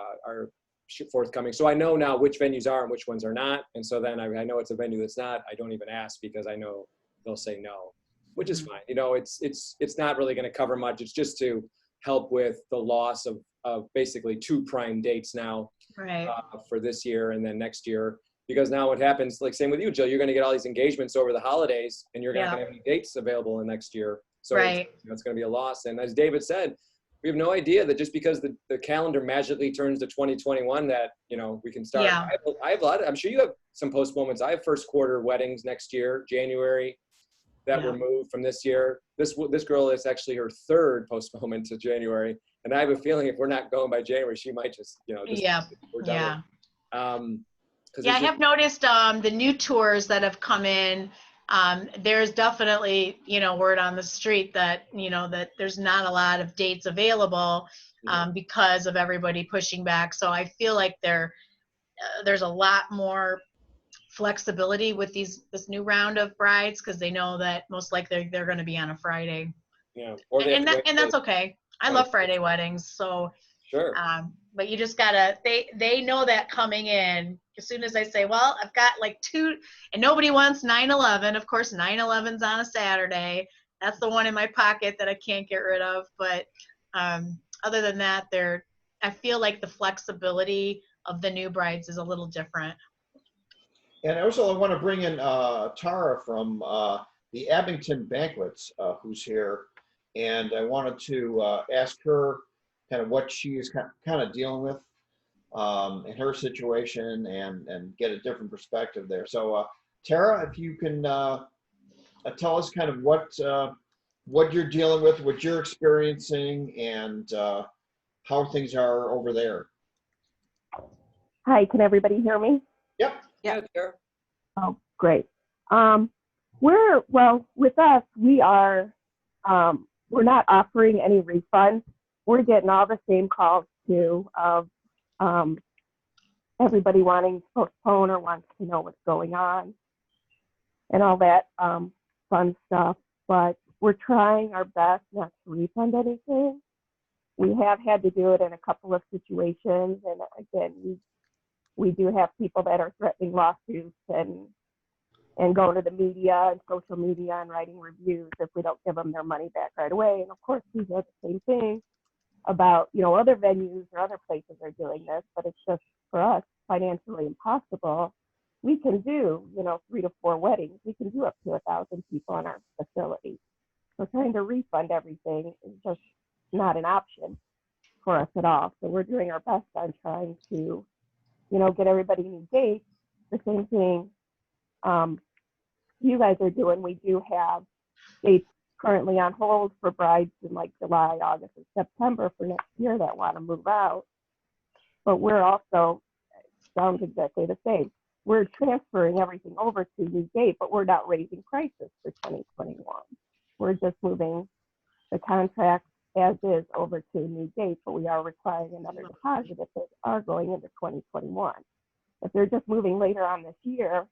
S3: forthcoming. So I know now which venues are and which ones are not. And so then I know it's a venue that's not. I don't even ask because I know they'll say no, which is fine. It's not really going to cover much. It's just to help with the loss of basically 2 prime dates now.
S2: Right.
S3: For this year and then next year, because now what happens, like same with you, Jill, you're going to get all these engagements over the holidays and you're not going to have any dates available in next year. So it's going to be a loss. And as David said, we have no idea that just because the calendar magically turns to 2021 that, we can start.
S2: Yeah.
S3: I have a lot I'm sure you have some postponements. I have first quarter weddings next year, January, that were moved from this year. This girl is actually her 3rd postponement to January. And I have a feeling if we're not going by January, she might just, we're done.
S2: I have noticed the new tours that have come in. There's definitely, word on the street that, that there's not a lot of dates available because of everybody pushing back. So I feel like there's a lot more flexibility with this new round of brides because they know that most likely they're going to be on a Friday.
S3: Yeah.
S2: And that's okay. I love Friday weddings. So,
S3: sure.
S2: But you just gotta, they know that coming in. As soon as I say, well, I've got like 2, and nobody wants 9/11. Of course, 9/11's on a Saturday. That's the one in my pocket that I can't get rid of. But other than that, I feel like the flexibility of the new brides is a little different.
S1: And also I want to bring in Tara from the Abington Banquets, who's here. And I wanted to ask her kind of what she's kind of dealing with in her situation and get a different perspective there. So Tara, if you can tell us kind of what you're dealing with, what you're experiencing, and how things are over there.
S6: Hi, can everybody hear me?
S1: Yep.
S3: Yeah, Tara.
S6: Oh, great. Well, with us, we're not offering any refunds. We're getting all the same calls too of everybody wanting to postpone or wants to know what's going on and all that fun stuff. But we're trying our best not to refund anything. We have had to do it in a couple of situations, and again, we do have people that are threatening lawsuits and going to the media and social media and writing reviews if we don't give them their money back right away. And of course, we hear the same thing about, other venues or other places are doing this, but it's just for us financially impossible. We can do, 3 to 4 weddings. We can do up to 1,000 people in our facility. So trying to refund everything is just not an option for us at all. So we're doing our best on trying to, get everybody new dates. The same thing you guys are doing. We do have dates currently on hold for brides in like July, August, and September for next year that want to move out. But we're also, sounds exactly the same. We're transferring everything over to new date, but we're not raising prices for 2021. We're just moving the contract as is over to a new date, but we are requiring another deposit if they are going into 2021. If they're just moving later on this year,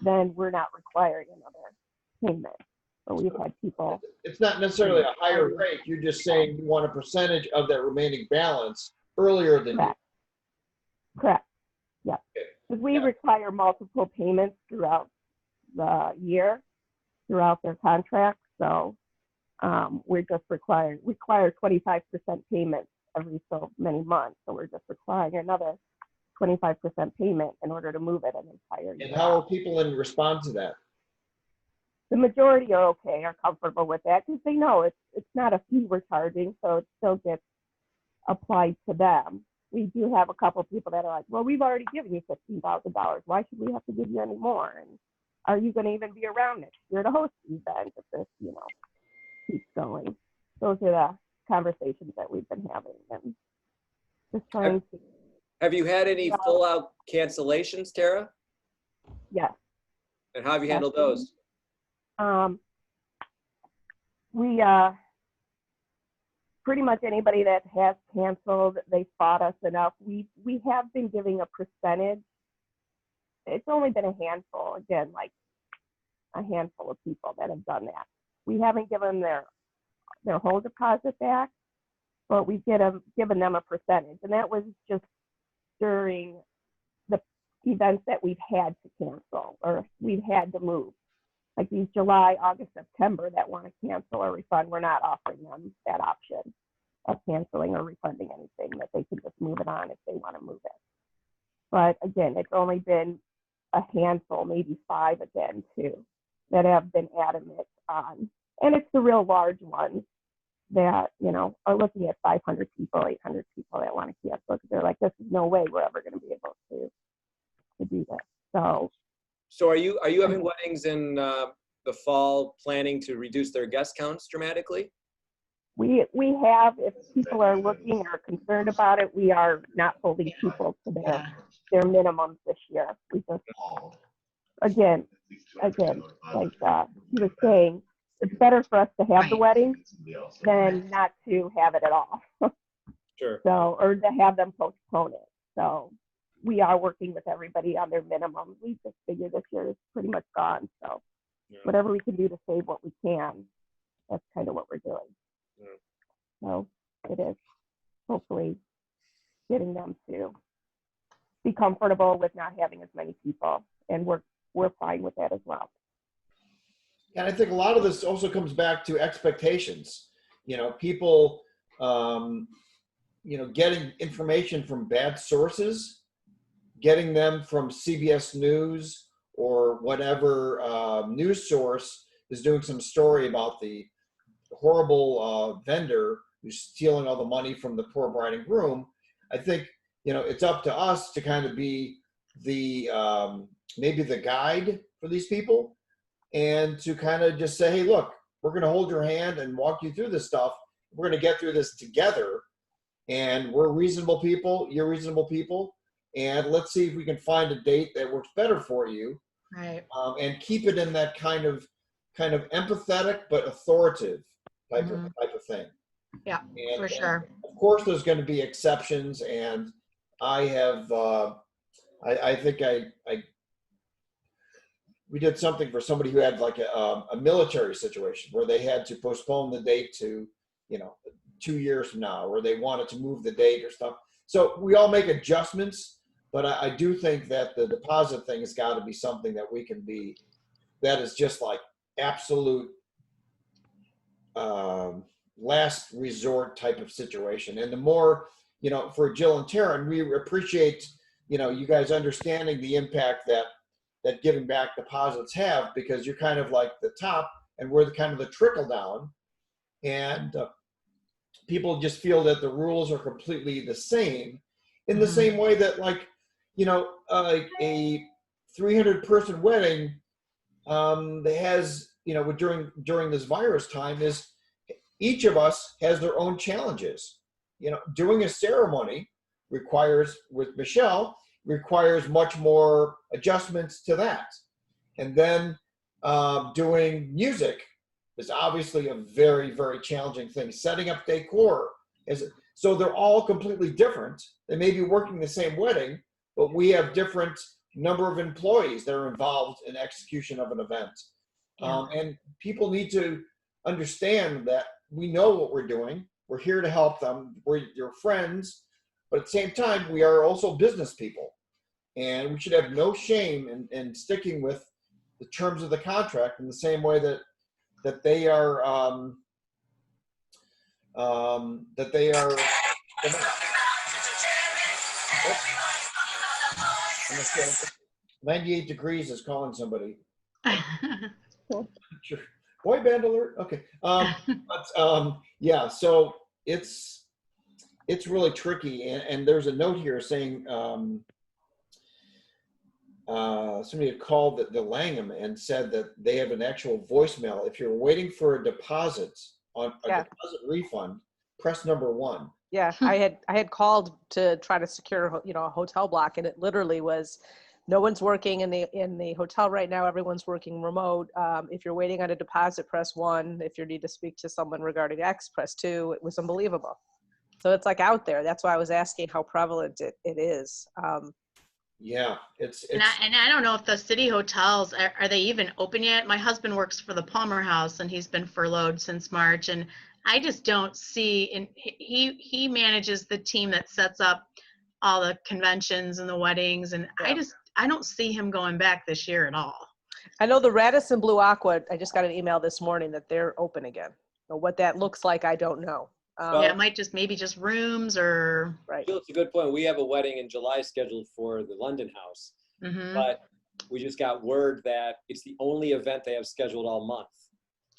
S6: then we're not requiring another payment. But we've had people.
S1: It's not necessarily a higher rate. You're just saying you want a percentage of that remaining balance earlier than
S6: Correct. Correct. Yeah. Because we require multiple payments throughout the year, throughout their contract. So we're just require 25% payments every so many months. So we're just requiring another 25% payment in order to move it an entire year.
S1: And how are people in response to that?
S6: The majority are okay, are comfortable with that because they know it's not a fee we're charging, so it still gets applied to them. We do have a couple of people that are like, well, we've already given you $15,000. Why should we have to give you any more? And are you going to even be around next year to host the event if this, keeps going? Those are the conversations that we've been having and just trying to.
S3: Have you had any full-out cancellations, Tara?
S6: Yes.
S3: And how have you handled those?
S6: We pretty much anybody that has canceled, they fought us enough. We have been giving a percentage. It's only been a handful, again, like a handful of people that have done that. We haven't given their whole deposit back, but we've given them a percentage, and that was just during the events that we've had to cancel or we've had to move. Like these July, August, September that want to cancel or refund, we're not offering them that option of canceling or refunding anything, that they can just move it on if they want to move it. But again, it's only been a handful, maybe 5 again too, that have been adamant on. And it's the real large ones that, are looking at 500 people, 800 people that want to cancel because they're like, this is no way we're ever going to be able to do this.
S3: So are you having weddings in the fall planning to reduce their guest counts dramatically?
S6: We have, if people are looking or concerned about it, we are not holding people to their minimums this year. We just, again, like he was saying, it's better for us to have the wedding than not to have it at all.
S3: Sure.
S6: So, or to have them postpone it. So we are working with everybody on their minimum. We just figure this year is pretty much gone. So whatever we can do to save what we can, that's kind of what we're doing. So it is hopefully getting them to be comfortable with not having as many people. And we're fine with that as well.
S1: And I think a lot of this also comes back to expectations. People, getting information from bad sources, getting them from CBS News or whatever news source is doing some story about the horrible vendor who's stealing all the money from the poor bride and groom. I think, it's up to us to kind of be the, maybe the guide for these people and to kind of just say, hey, look, we're going to hold your hand and walk you through this stuff. We're going to get through this together. And we're reasonable people. You're reasonable people. and let's see if we can find a date that works better for you,
S2: Right.
S1: and keep it in that kind of empathetic but authoritative type
S2: Mhm.
S1: of thing.
S2: Yeah,
S1: And,
S2: for sure.
S1: of course, there's going to be exceptions, and I have I think we did something for somebody who had like a military situation where they had to postpone the date to 2 years from now, or they wanted to move the date or stuff. So we all make adjustments, but I do think that the deposit thing has got to be something that we can be, that is just like absolute last resort type of situation. And the more, for Jill and Taryn, we appreciate, you guys understanding the impact that giving back deposits have, because you're kind of like the top and we're the kind of the trickle down, and people just feel that the rules are completely the same, in the
S2: Mhm.
S1: same way that, like, a 300 person wedding that has, during this virus time, is each of us has their own challenges. Doing a ceremony with Michelle requires much more adjustments to that. And then doing music is obviously a very, very challenging thing. Setting up decor so they're all completely different. They may be working the same wedding, but we have different number of employees that are involved in execution of an event.
S2: Yeah.
S1: And people need to understand that we know what we're doing. We're here to help them. We're your friends, but at the same time, we are also business people, and we should have no shame in sticking with the terms of the contract in the same way that they are 98 degrees is calling somebody. Sure. Boy band alert. Okay. Yeah. So it's really tricky, and there's a note here saying somebody had called the Langham and said that they have an actual voicemail. If you're waiting for a deposit on a deposit refund, press number 1.
S4: Yeah, I had called to try to secure, a hotel block, and it literally was, no one's working in the hotel right now. Everyone's working remote. If you're waiting on a deposit, press 1. If you need to speak to someone regarding X, press 2. It was unbelievable. So it's like out there. That's why I was asking how prevalent it is.
S1: Yeah, it's
S2: and I don't know if the city hotels are they even open yet. My husband works for the Palmer House, and he's been furloughed since March, and I just don't see. And he manages the team that sets up all the conventions and the weddings, and
S4: Yeah.
S2: I don't see him going back this year at all.
S4: I know the Radisson Blue Aqua, I just got an email this morning that they're open again. But what that looks like, I don't know.
S2: Yeah, it might maybe just rooms or.
S4: Right.
S3: It's a good point. We have a wedding in July scheduled for the London House, but we just got word that it's the only event they have scheduled all month.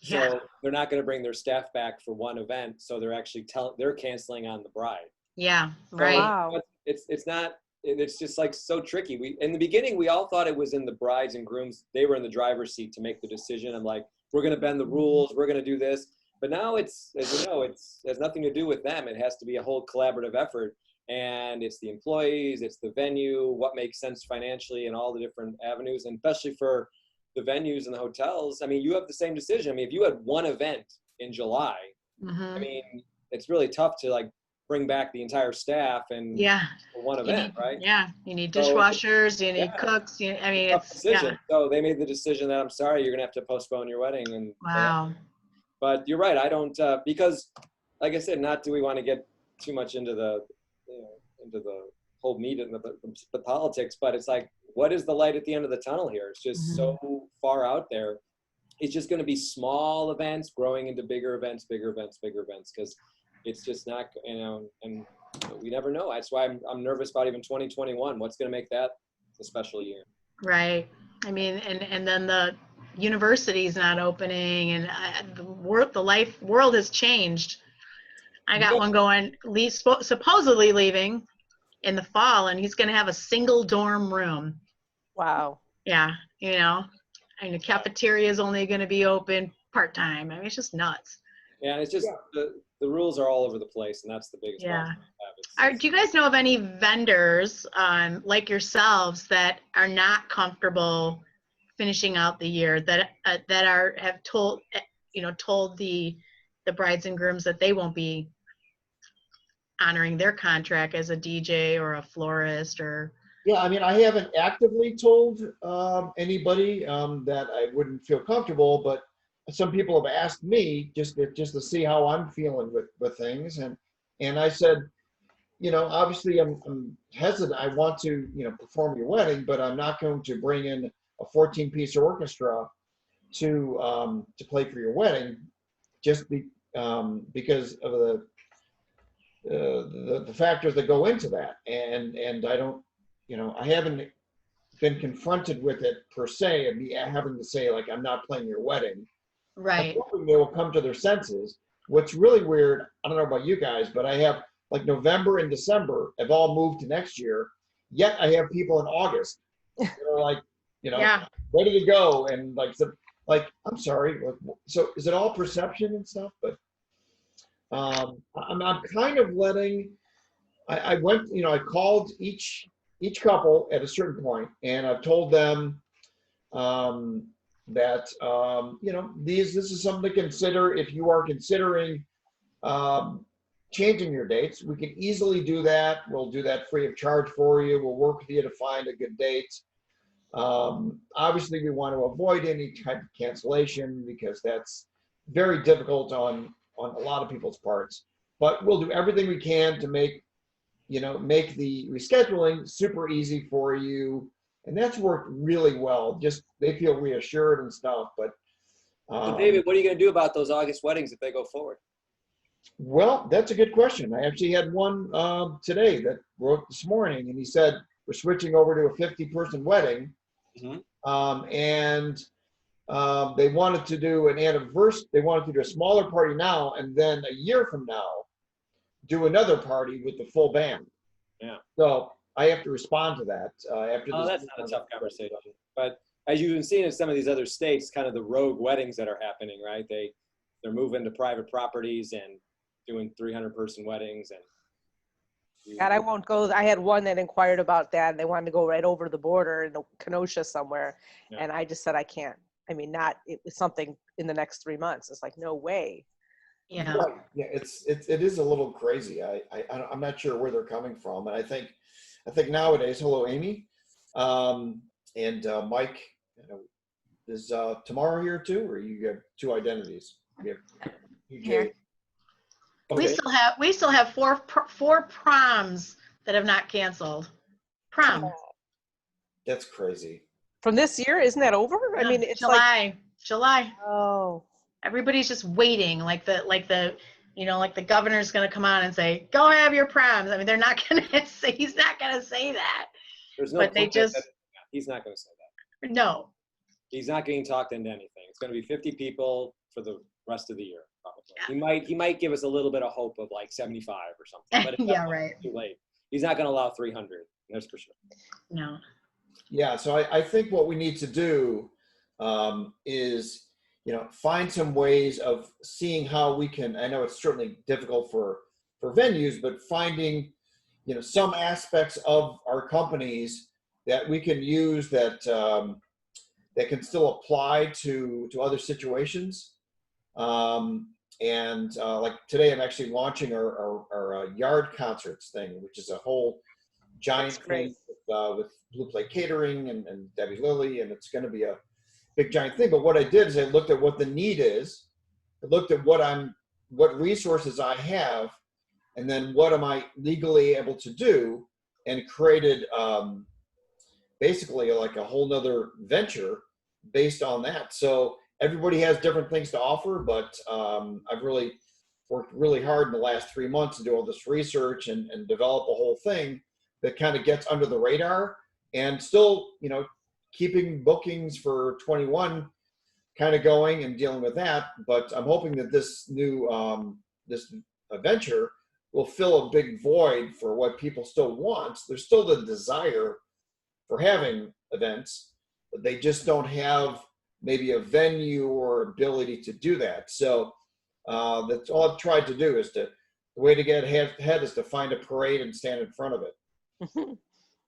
S3: So they're not going to bring their staff back for one event. So they're actually they're canceling on the bride.
S2: Yeah, right.
S4: Wow.
S3: It's not. It's just like so tricky. In the beginning, we all thought it was in the brides and grooms. They were in the driver's seat to make the decision. I'm like, we're going to bend the rules. We're going to do this. But now it's, as you know, it has nothing to do with them. It has to be a whole collaborative effort. And it's the employees, it's the venue, what makes sense financially, and all the different avenues. And especially for the venues and the hotels, I mean, you have the same decision. I mean, if you had one event in July, I mean, it's really tough to like bring back the entire staff and for one event, right?
S2: Yeah, you need dishwashers, you need cooks. I mean, it's
S3: decision. So they made the decision that, I'm sorry, you're gonna have to postpone your wedding. And
S2: wow.
S3: But you're right. I don't because, like I said, not do we want to get too much into the whole meat and the politics, but it's like, what is the light at the end of the tunnel here? It's just so far out there. It's just going to be small events growing into bigger events, because it's just not, and we never know. That's why I'm nervous about even 2021. What's going to make that a special year?
S2: Right. I mean, and then the university's not opening, and the world has changed. I got one going, supposedly leaving in the fall, and he's going to have a single dorm room.
S4: Wow.
S2: Yeah, and the cafeteria is only going to be open part-time. I mean, it's just nuts.
S3: Yeah, it's just the rules are all over the place, and that's the biggest
S2: Yeah.
S3: problem we have.
S2: Do you guys know of any vendors like yourselves that are not comfortable finishing out the year, that have told told the brides and grooms that they won't be honoring their contract as a DJ or a florist or?
S1: Yeah, I mean, I haven't actively told anybody that I wouldn't feel comfortable, but some people have asked me just to see how I'm feeling with things, and I said, obviously I'm hesitant. I want to perform your wedding, but I'm not going to bring in a 14-piece orchestra to play for your wedding, just because of the factors that go into that, and I don't. I haven't been confronted with it per se, and me having to say, like, I'm not playing your wedding.
S2: Right.
S1: I'm hoping they will come to their senses. What's really weird, I don't know about you guys, but I have like November and December have all moved to next year. Yet I have people in August that are like,
S2: Yeah.
S1: ready to go, and like I'm sorry. So is it all perception and stuff? But I'm kind of letting. I went, I called each couple at a certain point, and I've told them that this is something to consider if you are considering changing your dates. We can easily do that. We'll do that free of charge for you. We'll work with you to find a good date. Obviously, we want to avoid any type of cancellation because that's very difficult on a lot of people's parts. But we'll do everything we can to make the rescheduling super easy for you. And that's worked really well. Just they feel reassured and stuff. But
S3: So David, what are you going to do about those August weddings if they go forward?
S1: well, that's a good question. I actually had one today that wrote this morning, and he said we're switching over to a 50-person wedding, and they wanted to do an anniversary. They wanted to do a smaller party now, and then a year from now, do another party with the full band.
S3: Yeah.
S1: So I have to respond to that after this.
S3: That's not a tough conversation. But as you've been seeing in some of these other states, kind of the rogue weddings that are happening, right? They're moving to private properties and doing 300-person weddings. And
S4: God, I won't go. I had one that inquired about that. They wanted to go right over the border in Kenosha somewhere.
S3: Yeah.
S4: And I just said, I can't. I mean, it's something in the next 3 months. It's like, no way.
S2: Yeah.
S1: Right. Yeah, it is a little crazy. I'm not sure where they're coming from, and I think nowadays. Hello, Amy, and Mike. Is tomorrow here too, or you have two identities? You have PJ.
S2: Here.
S1: Okay.
S2: We still have four proms that have not canceled. Prom.
S1: That's crazy.
S4: From this year, isn't that over? I mean, it's
S2: July.
S4: Oh.
S2: Everybody's just waiting, like the governor's going to come on and say, "Go have your proms." I mean, they're not going to say. He's not going to say that.
S3: there's no.
S2: But they just.
S3: He's not going to say that.
S2: No.
S3: He's not getting talked into anything. It's going to be 50 people for the rest of the year, probably.
S2: Yeah.
S3: He might give us a little bit of hope of like 75 or something. But
S2: Yeah, right.
S3: Too late. He's not going to allow 300. That's for sure.
S2: No.
S1: Yeah. So I think what we need to do is find some ways of seeing how we can. I know it's certainly difficult for venues, but finding some aspects of our companies that we can use that can still apply to other situations. Like today, I'm actually launching our yard concerts thing, which is a whole giant thing with Blue Plate Catering and Debbie Lilly, and it's going to be a big giant thing. But what I did is I looked at what the need is. I looked at what resources I have, and then what am I legally able to do, and created basically like a whole nother venture based on that. So everybody has different things to offer, but I've really worked really hard in the last 3 months to do all this research and develop a whole thing that kind of gets under the radar and still, keeping bookings for 21 kind of going and dealing with that. But I'm hoping that this new this venture will fill a big void for what people still want. There's still the desire for having events, but they just don't have maybe a venue or ability to do that. So That's all I've tried to do is the way to get ahead is to find a parade and stand in front of it.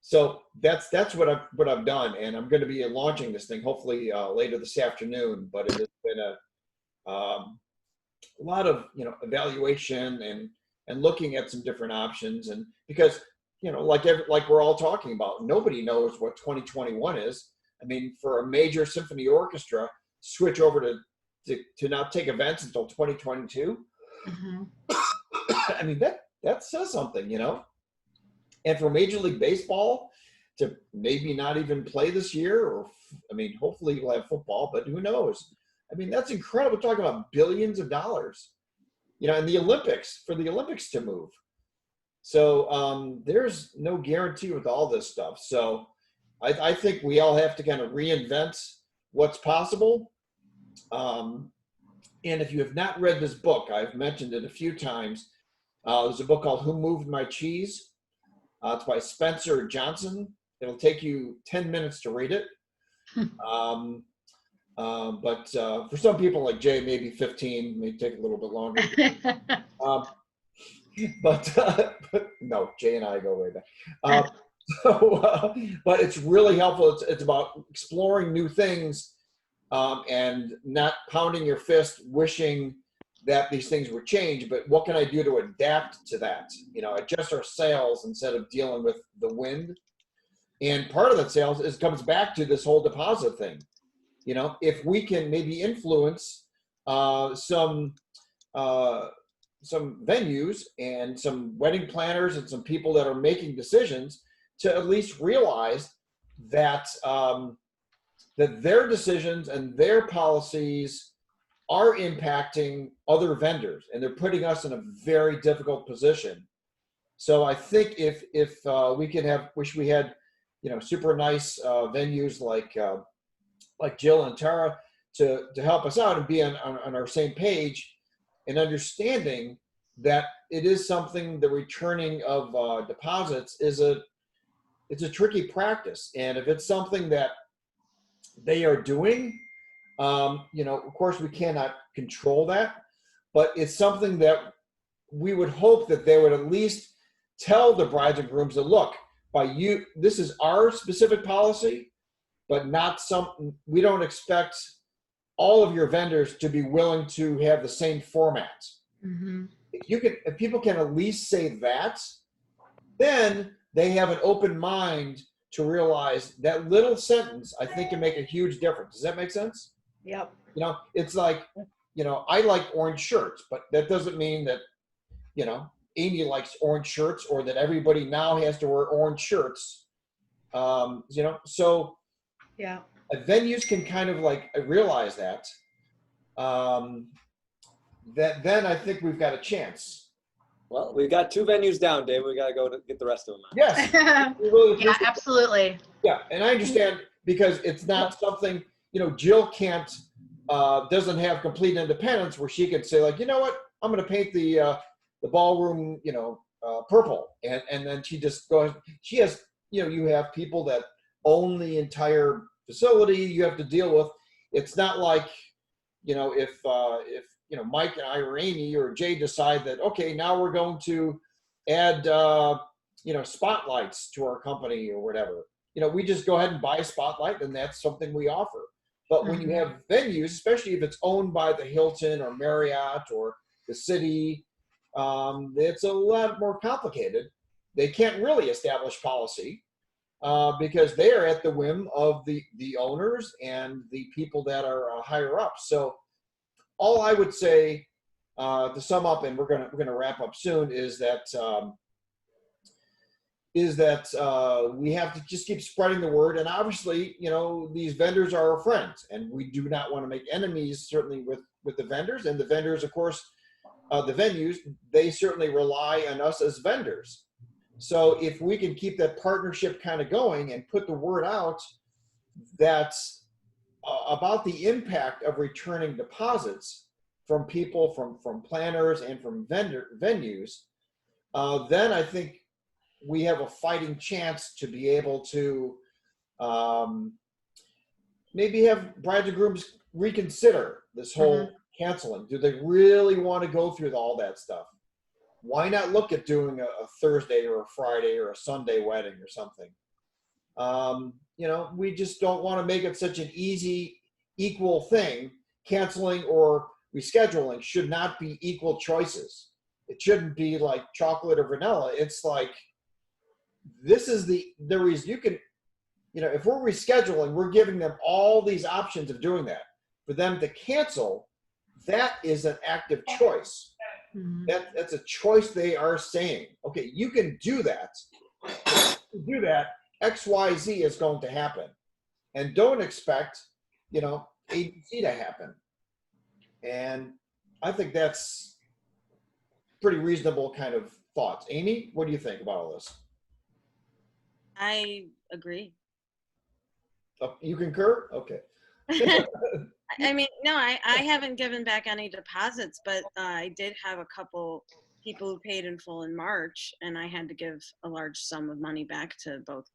S1: So that's what I've done, and I'm going to be launching this thing hopefully later this afternoon. But it has been a lot of evaluation and looking at some different options, and because like we're all talking about, nobody knows what 2021 is. I mean, for a major symphony orchestra, switch over to not take events until 2022.
S2: Mhm.
S1: I mean, that says something, And for Major League Baseball to maybe not even play this year, or I mean, hopefully we'll have football, but who knows? I mean, that's incredible. We're talking about billions of dollars, and the Olympics, for the Olympics to move. So there's no guarantee with all this stuff. So I think we all have to kind of reinvent what's possible. And if you have not read this book, I've mentioned it a few times. There's a book called Who Moved My Cheese? It's by Spencer Johnson. It'll take you 10 minutes to read it. But for some people like Jay, maybe 15, may take a little bit longer. But no, Jay and I go way back. But it's really helpful. It's about exploring new things and not pounding your fist, wishing that these things would change, but what can I do to adapt to that? Adjust our sails instead of dealing with the wind. And part of that sails comes back to this whole deposit thing. If we can maybe influence some venues and some wedding planners and some people that are making decisions to at least realize that that their decisions and their policies are impacting other vendors, and they're putting us in a very difficult position. So I think if we can wish we had, super nice venues like Jill and Tara to help us out and be on our same page and understanding that it is something, the returning of deposits it's a tricky practice. And if it's something that they are doing, of course we cannot control that, but it's something that we would hope that they would at least tell the brides and grooms that, look, this is our specific policy, but we don't expect all of your vendors to be willing to have the same format.
S2: Mhm.
S1: If people can at least say that, then they have an open mind to realize that little sentence, I think, can make a huge difference. Does that make sense?
S2: Yep.
S1: It's like, I like orange shirts, but that doesn't mean that, Amy likes orange shirts or that everybody now has to wear orange shirts. So
S2: Yeah.
S1: venues can kind of like realize that. That then I think we've got a chance.
S3: Well, we've got 2 venues down, Dave. We got to go to get the rest of them out.
S1: Yes. We really
S2: Yeah,
S1: appreciate
S2: absolutely.
S1: Yeah, and I understand because it's not something, Jill doesn't have complete independence where she could say like, you know what, I'm going to paint the ballroom, purple. And then she just goes, she has, you have people that own the entire facility you have to deal with. It's not like, if Mike and I or Amy or Jay decide that, okay, now we're going to add, spotlights to our company or whatever. We just go ahead and buy a spotlight, and that's something we offer. But when you have venues, especially if it's owned by the Hilton or Marriott or the city, it's a lot more complicated. They can't really establish policy because they are at the whim of the owners and the people that are higher up. So all I would say to sum up, and we're gonna wrap up soon, is that we have to just keep spreading the word. And obviously, these vendors are our friends, and we do not want to make enemies, certainly with the vendors. And the vendors, of course, the venues, they certainly rely on us as vendors. So if we can keep that partnership kind of going and put the word out that's about the impact of returning deposits from people, from planners and from venues, then I think we have a fighting chance to be able to maybe have brides and grooms reconsider this whole canceling? Do they really want to go through all that stuff? Why not look at doing a Thursday or a Friday or a Sunday wedding or something? You know, we just don't want to make it such an easy, equal thing. Canceling or rescheduling should not be equal choices. It shouldn't be like chocolate or vanilla. It's like, this is the reason you can, you know, if we're rescheduling, we're giving them all these options of doing that. For them to cancel, that is an active choice.
S2: Mhm.
S1: That's a choice they are saying. Okay, you can do that. Do that. X, Y, Z is going to happen, and don't expect, you know, A, B, C to happen. And I think that's pretty reasonable kind of thoughts. Amy, what do you think about all this?
S7: I agree.
S1: Oh, you concur? Okay.
S7: I mean, no, I haven't given back any deposits, but I did have a couple people who paid in full in March, and I had to give a large sum of money back to both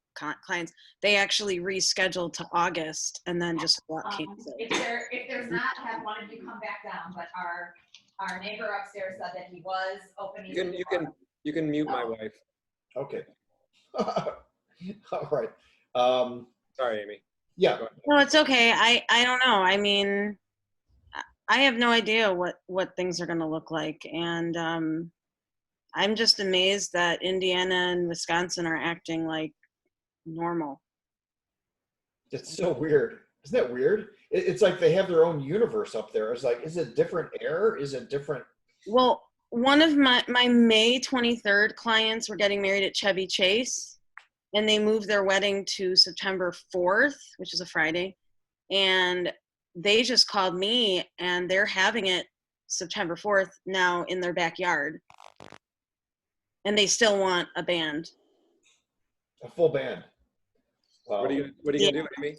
S7: clients. They actually rescheduled to August and then just canceled.
S8: If there's not, have one of you come back down, but our neighbor upstairs said that he was opening.
S3: You can mute my wife.
S1: Okay. All right.
S3: Sorry, Amy.
S1: Yeah.
S7: No, it's okay. I don't know. I mean, I have no idea what things are going to look like, and I'm just amazed that Indiana and Wisconsin are acting like normal.
S1: It's so weird. Isn't that weird? It's like they have their own universe up there. It's like, is it different air? Is it different?
S7: Well, one of my May 23rd clients were getting married at Chevy Chase, and they moved their wedding to September 4th, which is a Friday. And they just called me, and they're having it September 4th now in their backyard. And they still want a band.
S1: A full band.
S3: What are you gonna do, Amy?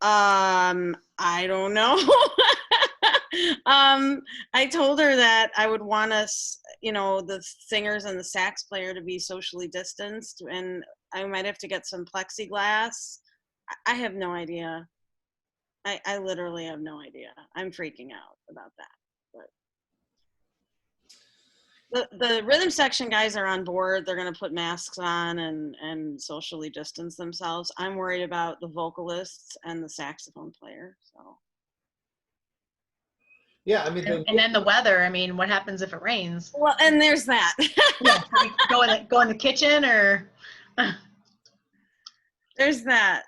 S7: I don't know. I told her that I would want us, you know, the singers and the sax player to be socially distanced, and I might have to get some plexiglass. I have no idea. I literally have no idea. I'm freaking out about that. But the rhythm section guys are on board. They're going to put masks on and socially distance themselves. I'm worried about the vocalists and the saxophone player. So.
S1: Yeah, I mean,
S2: And then the weather. I mean, what happens if it rains?
S7: Well, and there's that.
S2: Yeah, go in the kitchen or.
S7: There's that.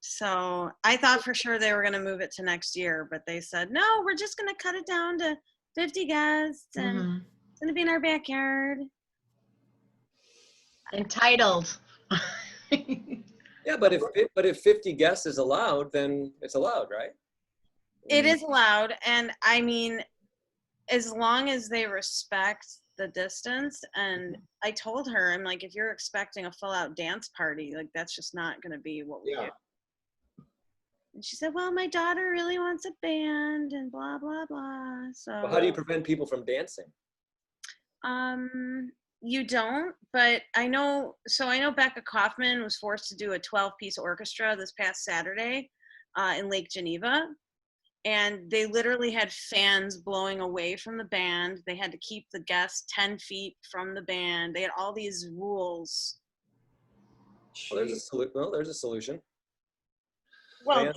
S7: So I thought for sure they were going to move it to next year, but they said, no, we're just going to cut it down to 50 guests and it's going to be in our backyard.
S2: Entitled.
S3: Yeah, but if 50 guests is allowed, then it's allowed, right?
S7: It is allowed, and I mean, as long as they respect the distance. And I told her, I'm like, if you're expecting a full-out dance party, like that's just not going to be what we do. And she said, well, my daughter really wants a band and blah, blah, blah. So
S3: well, how do you prevent people from dancing?
S7: You don't, but I know Becca Kaufman was forced to do a 12-piece orchestra this past Saturday in Lake Geneva. And they literally had fans blowing away from the band. They had to keep the guests 10 feet from the band. They had all these rules.
S3: Well, there's a solution.
S7: Well,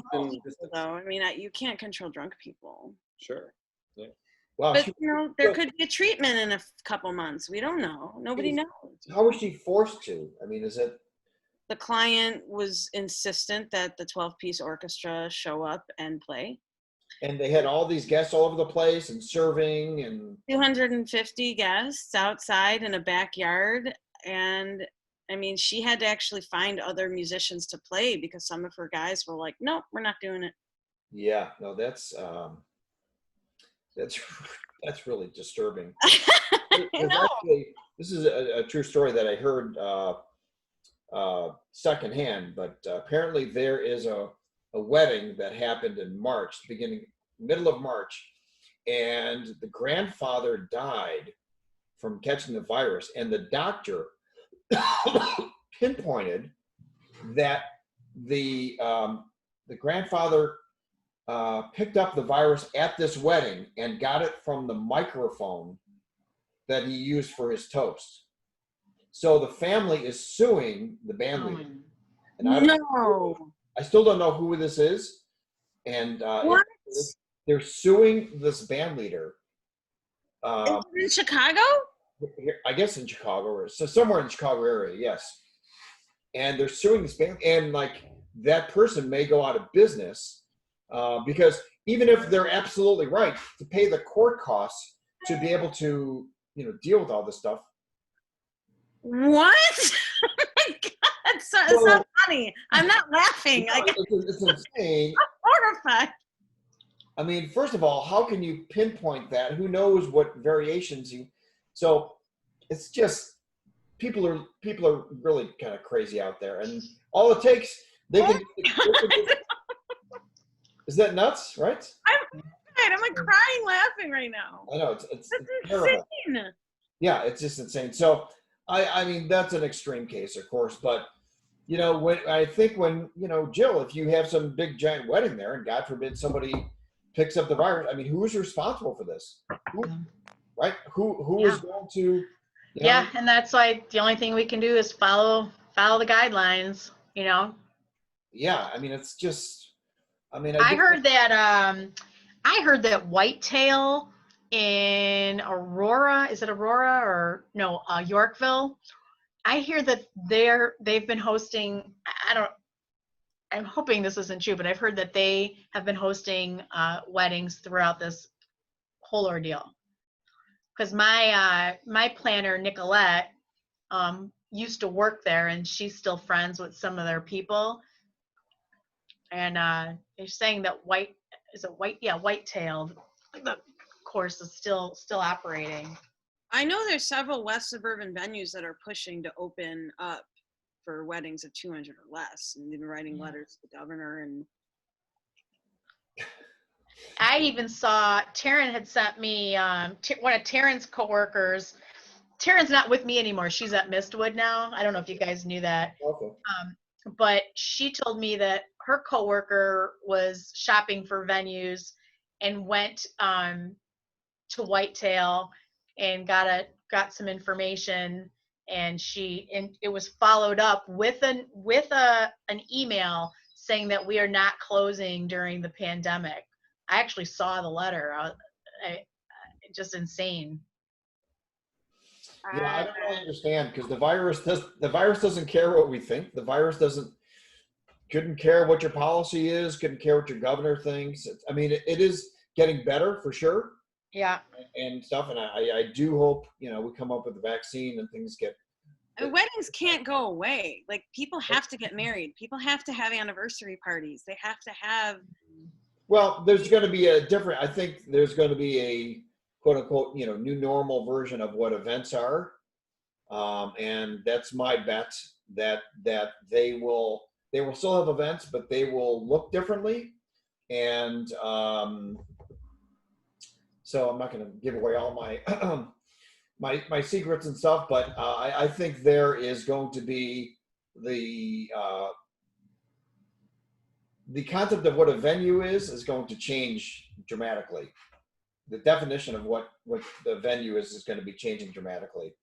S7: though, I mean, you can't control drunk people.
S3: Sure. Yeah.
S1: Wow.
S7: But, there could be a treatment in a couple months. We don't know. Nobody knows.
S1: How was she forced to? I mean, is it?
S7: The client was insistent that the 12-piece orchestra show up and play.
S1: And they had all these guests all over the place and serving and
S7: 250 guests outside in a backyard. And I mean, she had to actually find other musicians to play because some of her guys were like, nope, we're not doing it.
S1: Yeah, no, that's really disturbing.
S7: I know.
S1: Actually, this is a true story that I heard secondhand, but apparently there is a wedding that happened in March, middle of March, and the grandfather died from catching the virus, and the doctor pinpointed that the grandfather picked up the virus at this wedding and got it from the microphone that he used for his toast. So the family is suing the band leader. And I still don't know who this is. And
S7: What?
S1: they're suing this band leader.
S7: In Chicago?
S1: I guess in Chicago, or so somewhere in the Chicago area, yes. And they're suing this band, and like that person may go out of business because even if they're absolutely right to pay the court costs to be able to, deal with all this stuff.
S7: What? Oh my God, it's not funny. I'm not laughing.
S1: It's insane.
S7: I'm horrified.
S1: I mean, first of all, how can you pinpoint that? Who knows what variations you? So it's just people are really kind of crazy out there, and all it takes they can. Is that nuts? Right?
S7: I'm like crying, laughing right now.
S1: I know it's terrible.
S7: Insane.
S1: Yeah, it's just insane. So I mean that's an extreme case, of course, but when Jill, if you have some big giant wedding there, and God forbid somebody picks up the virus, I mean, who is responsible for this? Right? Who is going to?
S2: Yeah, and that's why the only thing we can do is follow the guidelines.
S1: Yeah, I mean, it's just. I mean,
S2: I heard that whitetail in Aurora, is it Aurora or no, Yorkville? I hear that they've been hosting. I'm hoping this isn't true, but I've heard that they have been hosting weddings throughout this whole ordeal. Because my planner Nicolette used to work there, and she's still friends with some of their people. And they're saying that whitetail, the course is still operating.
S7: I know there's several West suburban venues that are pushing to open up for weddings of 200 or less, and they've been writing letters to the governor. And
S2: I even saw Taryn had sent me one of Taryn's coworkers. Taryn's not with me anymore. She's at Mistwood now. I don't know if you guys knew that.
S1: Okay.
S2: But she told me that her coworker was shopping for venues and went to Whitetail and got some information, and it was followed up with an email saying that we are not closing during the pandemic. I actually saw the letter. Just insane.
S1: Yeah, I don't really understand because the virus doesn't care what we think. The virus couldn't care what your policy is, couldn't care what your governor thinks. I mean, it is getting better for sure.
S2: Yeah.
S1: And stuff, and I do hope we come up with a vaccine and things get.
S7: Weddings can't go away. Like, people have to get married. People have to have anniversary parties. They have to have.
S1: Well, there's going to be I think there's going to be a quote unquote, new normal version of what events are. And that's my bet that they will still have events, but they will look differently. And so I'm not going to give away all my my secrets and stuff, but I think there is going to be the concept of what a venue is going to change dramatically. The definition of what the venue is going to be changing dramatically.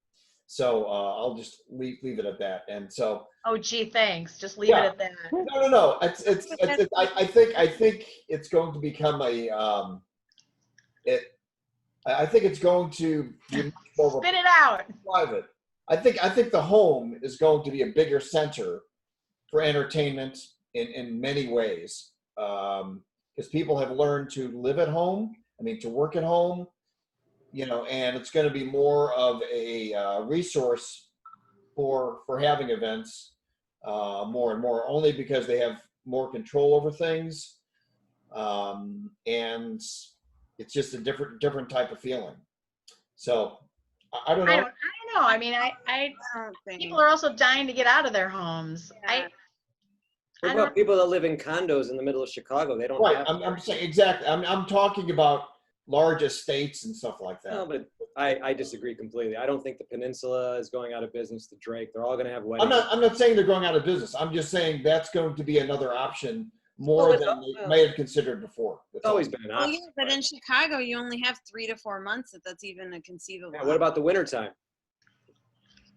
S1: So I'll just leave it at that. And so.
S2: Oh, gee, thanks. Just leave it at that.
S1: No. I think it's going to become I think it's going to be more
S2: spit it out.
S1: Private. I think the home is going to be a bigger center for entertainment in many ways, because people have learned to live at home. I mean, to work at home, and it's going to be more of a resource for having events more and more, only because they have more control over things, and it's just a different type of feeling. So I don't know.
S2: I don't know. I mean, people are also dying to get out of their homes.
S7: Yeah.
S3: What about people that live in condos in the middle of Chicago? They don't.
S1: Right. I'm saying exactly. I'm talking about large estates and stuff like that.
S3: No, but I disagree completely. I don't think the Peninsula is going out of business. The Drake, they're all going to have weddings.
S1: I'm not saying they're going out of business. I'm just saying that's going to be another option more
S3: it's
S1: than they may have considered before.
S3: It's always been an
S7: Well,
S3: option.
S7: yeah, but in Chicago, you only have 3 to 4 months if that's even a conceivable.
S3: Yeah, what about the winter time?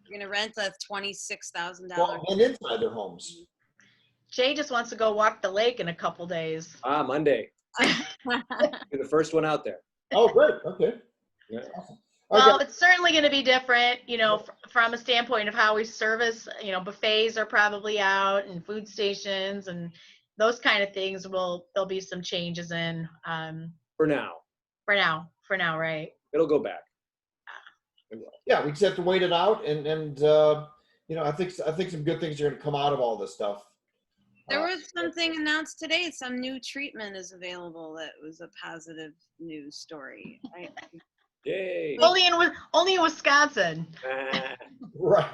S7: You're gonna rent a $26,000.
S1: Well, and inside their homes.
S2: Jay just wants to go walk the lake in a couple days.
S3: Monday. You're the first one out there.
S1: Oh, great. Okay.
S3: Yeah.
S1: Awesome.
S2: Well,
S1: Okay.
S2: it's certainly going to be different, from a standpoint of how we service, buffets are probably out and food stations and those kind of things there'll be some changes in,
S3: For now.
S2: for now, right?
S3: It'll go back.
S1: Yeah, we just have to wait it out, and I think some good things are going to come out of all this stuff.
S7: There was something announced today. Some new treatment is available. That was a positive news story.
S3: Yay.
S2: Only in Wisconsin.
S1: Right.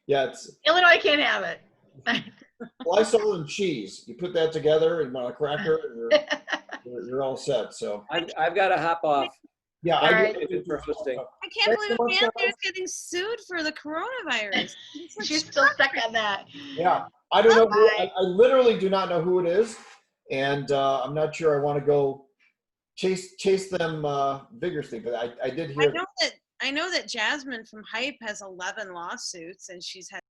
S1: Yeah, it's
S2: Illinois can't have it.
S1: Lysol and cheese. You put that together and on a cracker, and you're all set. So
S3: I've got to hop off.
S1: yeah,
S2: All right.
S3: Thank you for hosting.
S7: I can't believe Amanda is getting sued for the coronavirus.
S2: She's still stuck on that.
S1: Yeah, I don't know.
S2: Bye.
S1: I literally do not know who it is, and I'm not sure I want to go chase them vigorously. But I did hear.
S7: I know that Jasmine from Hype has 11 lawsuits, and she's had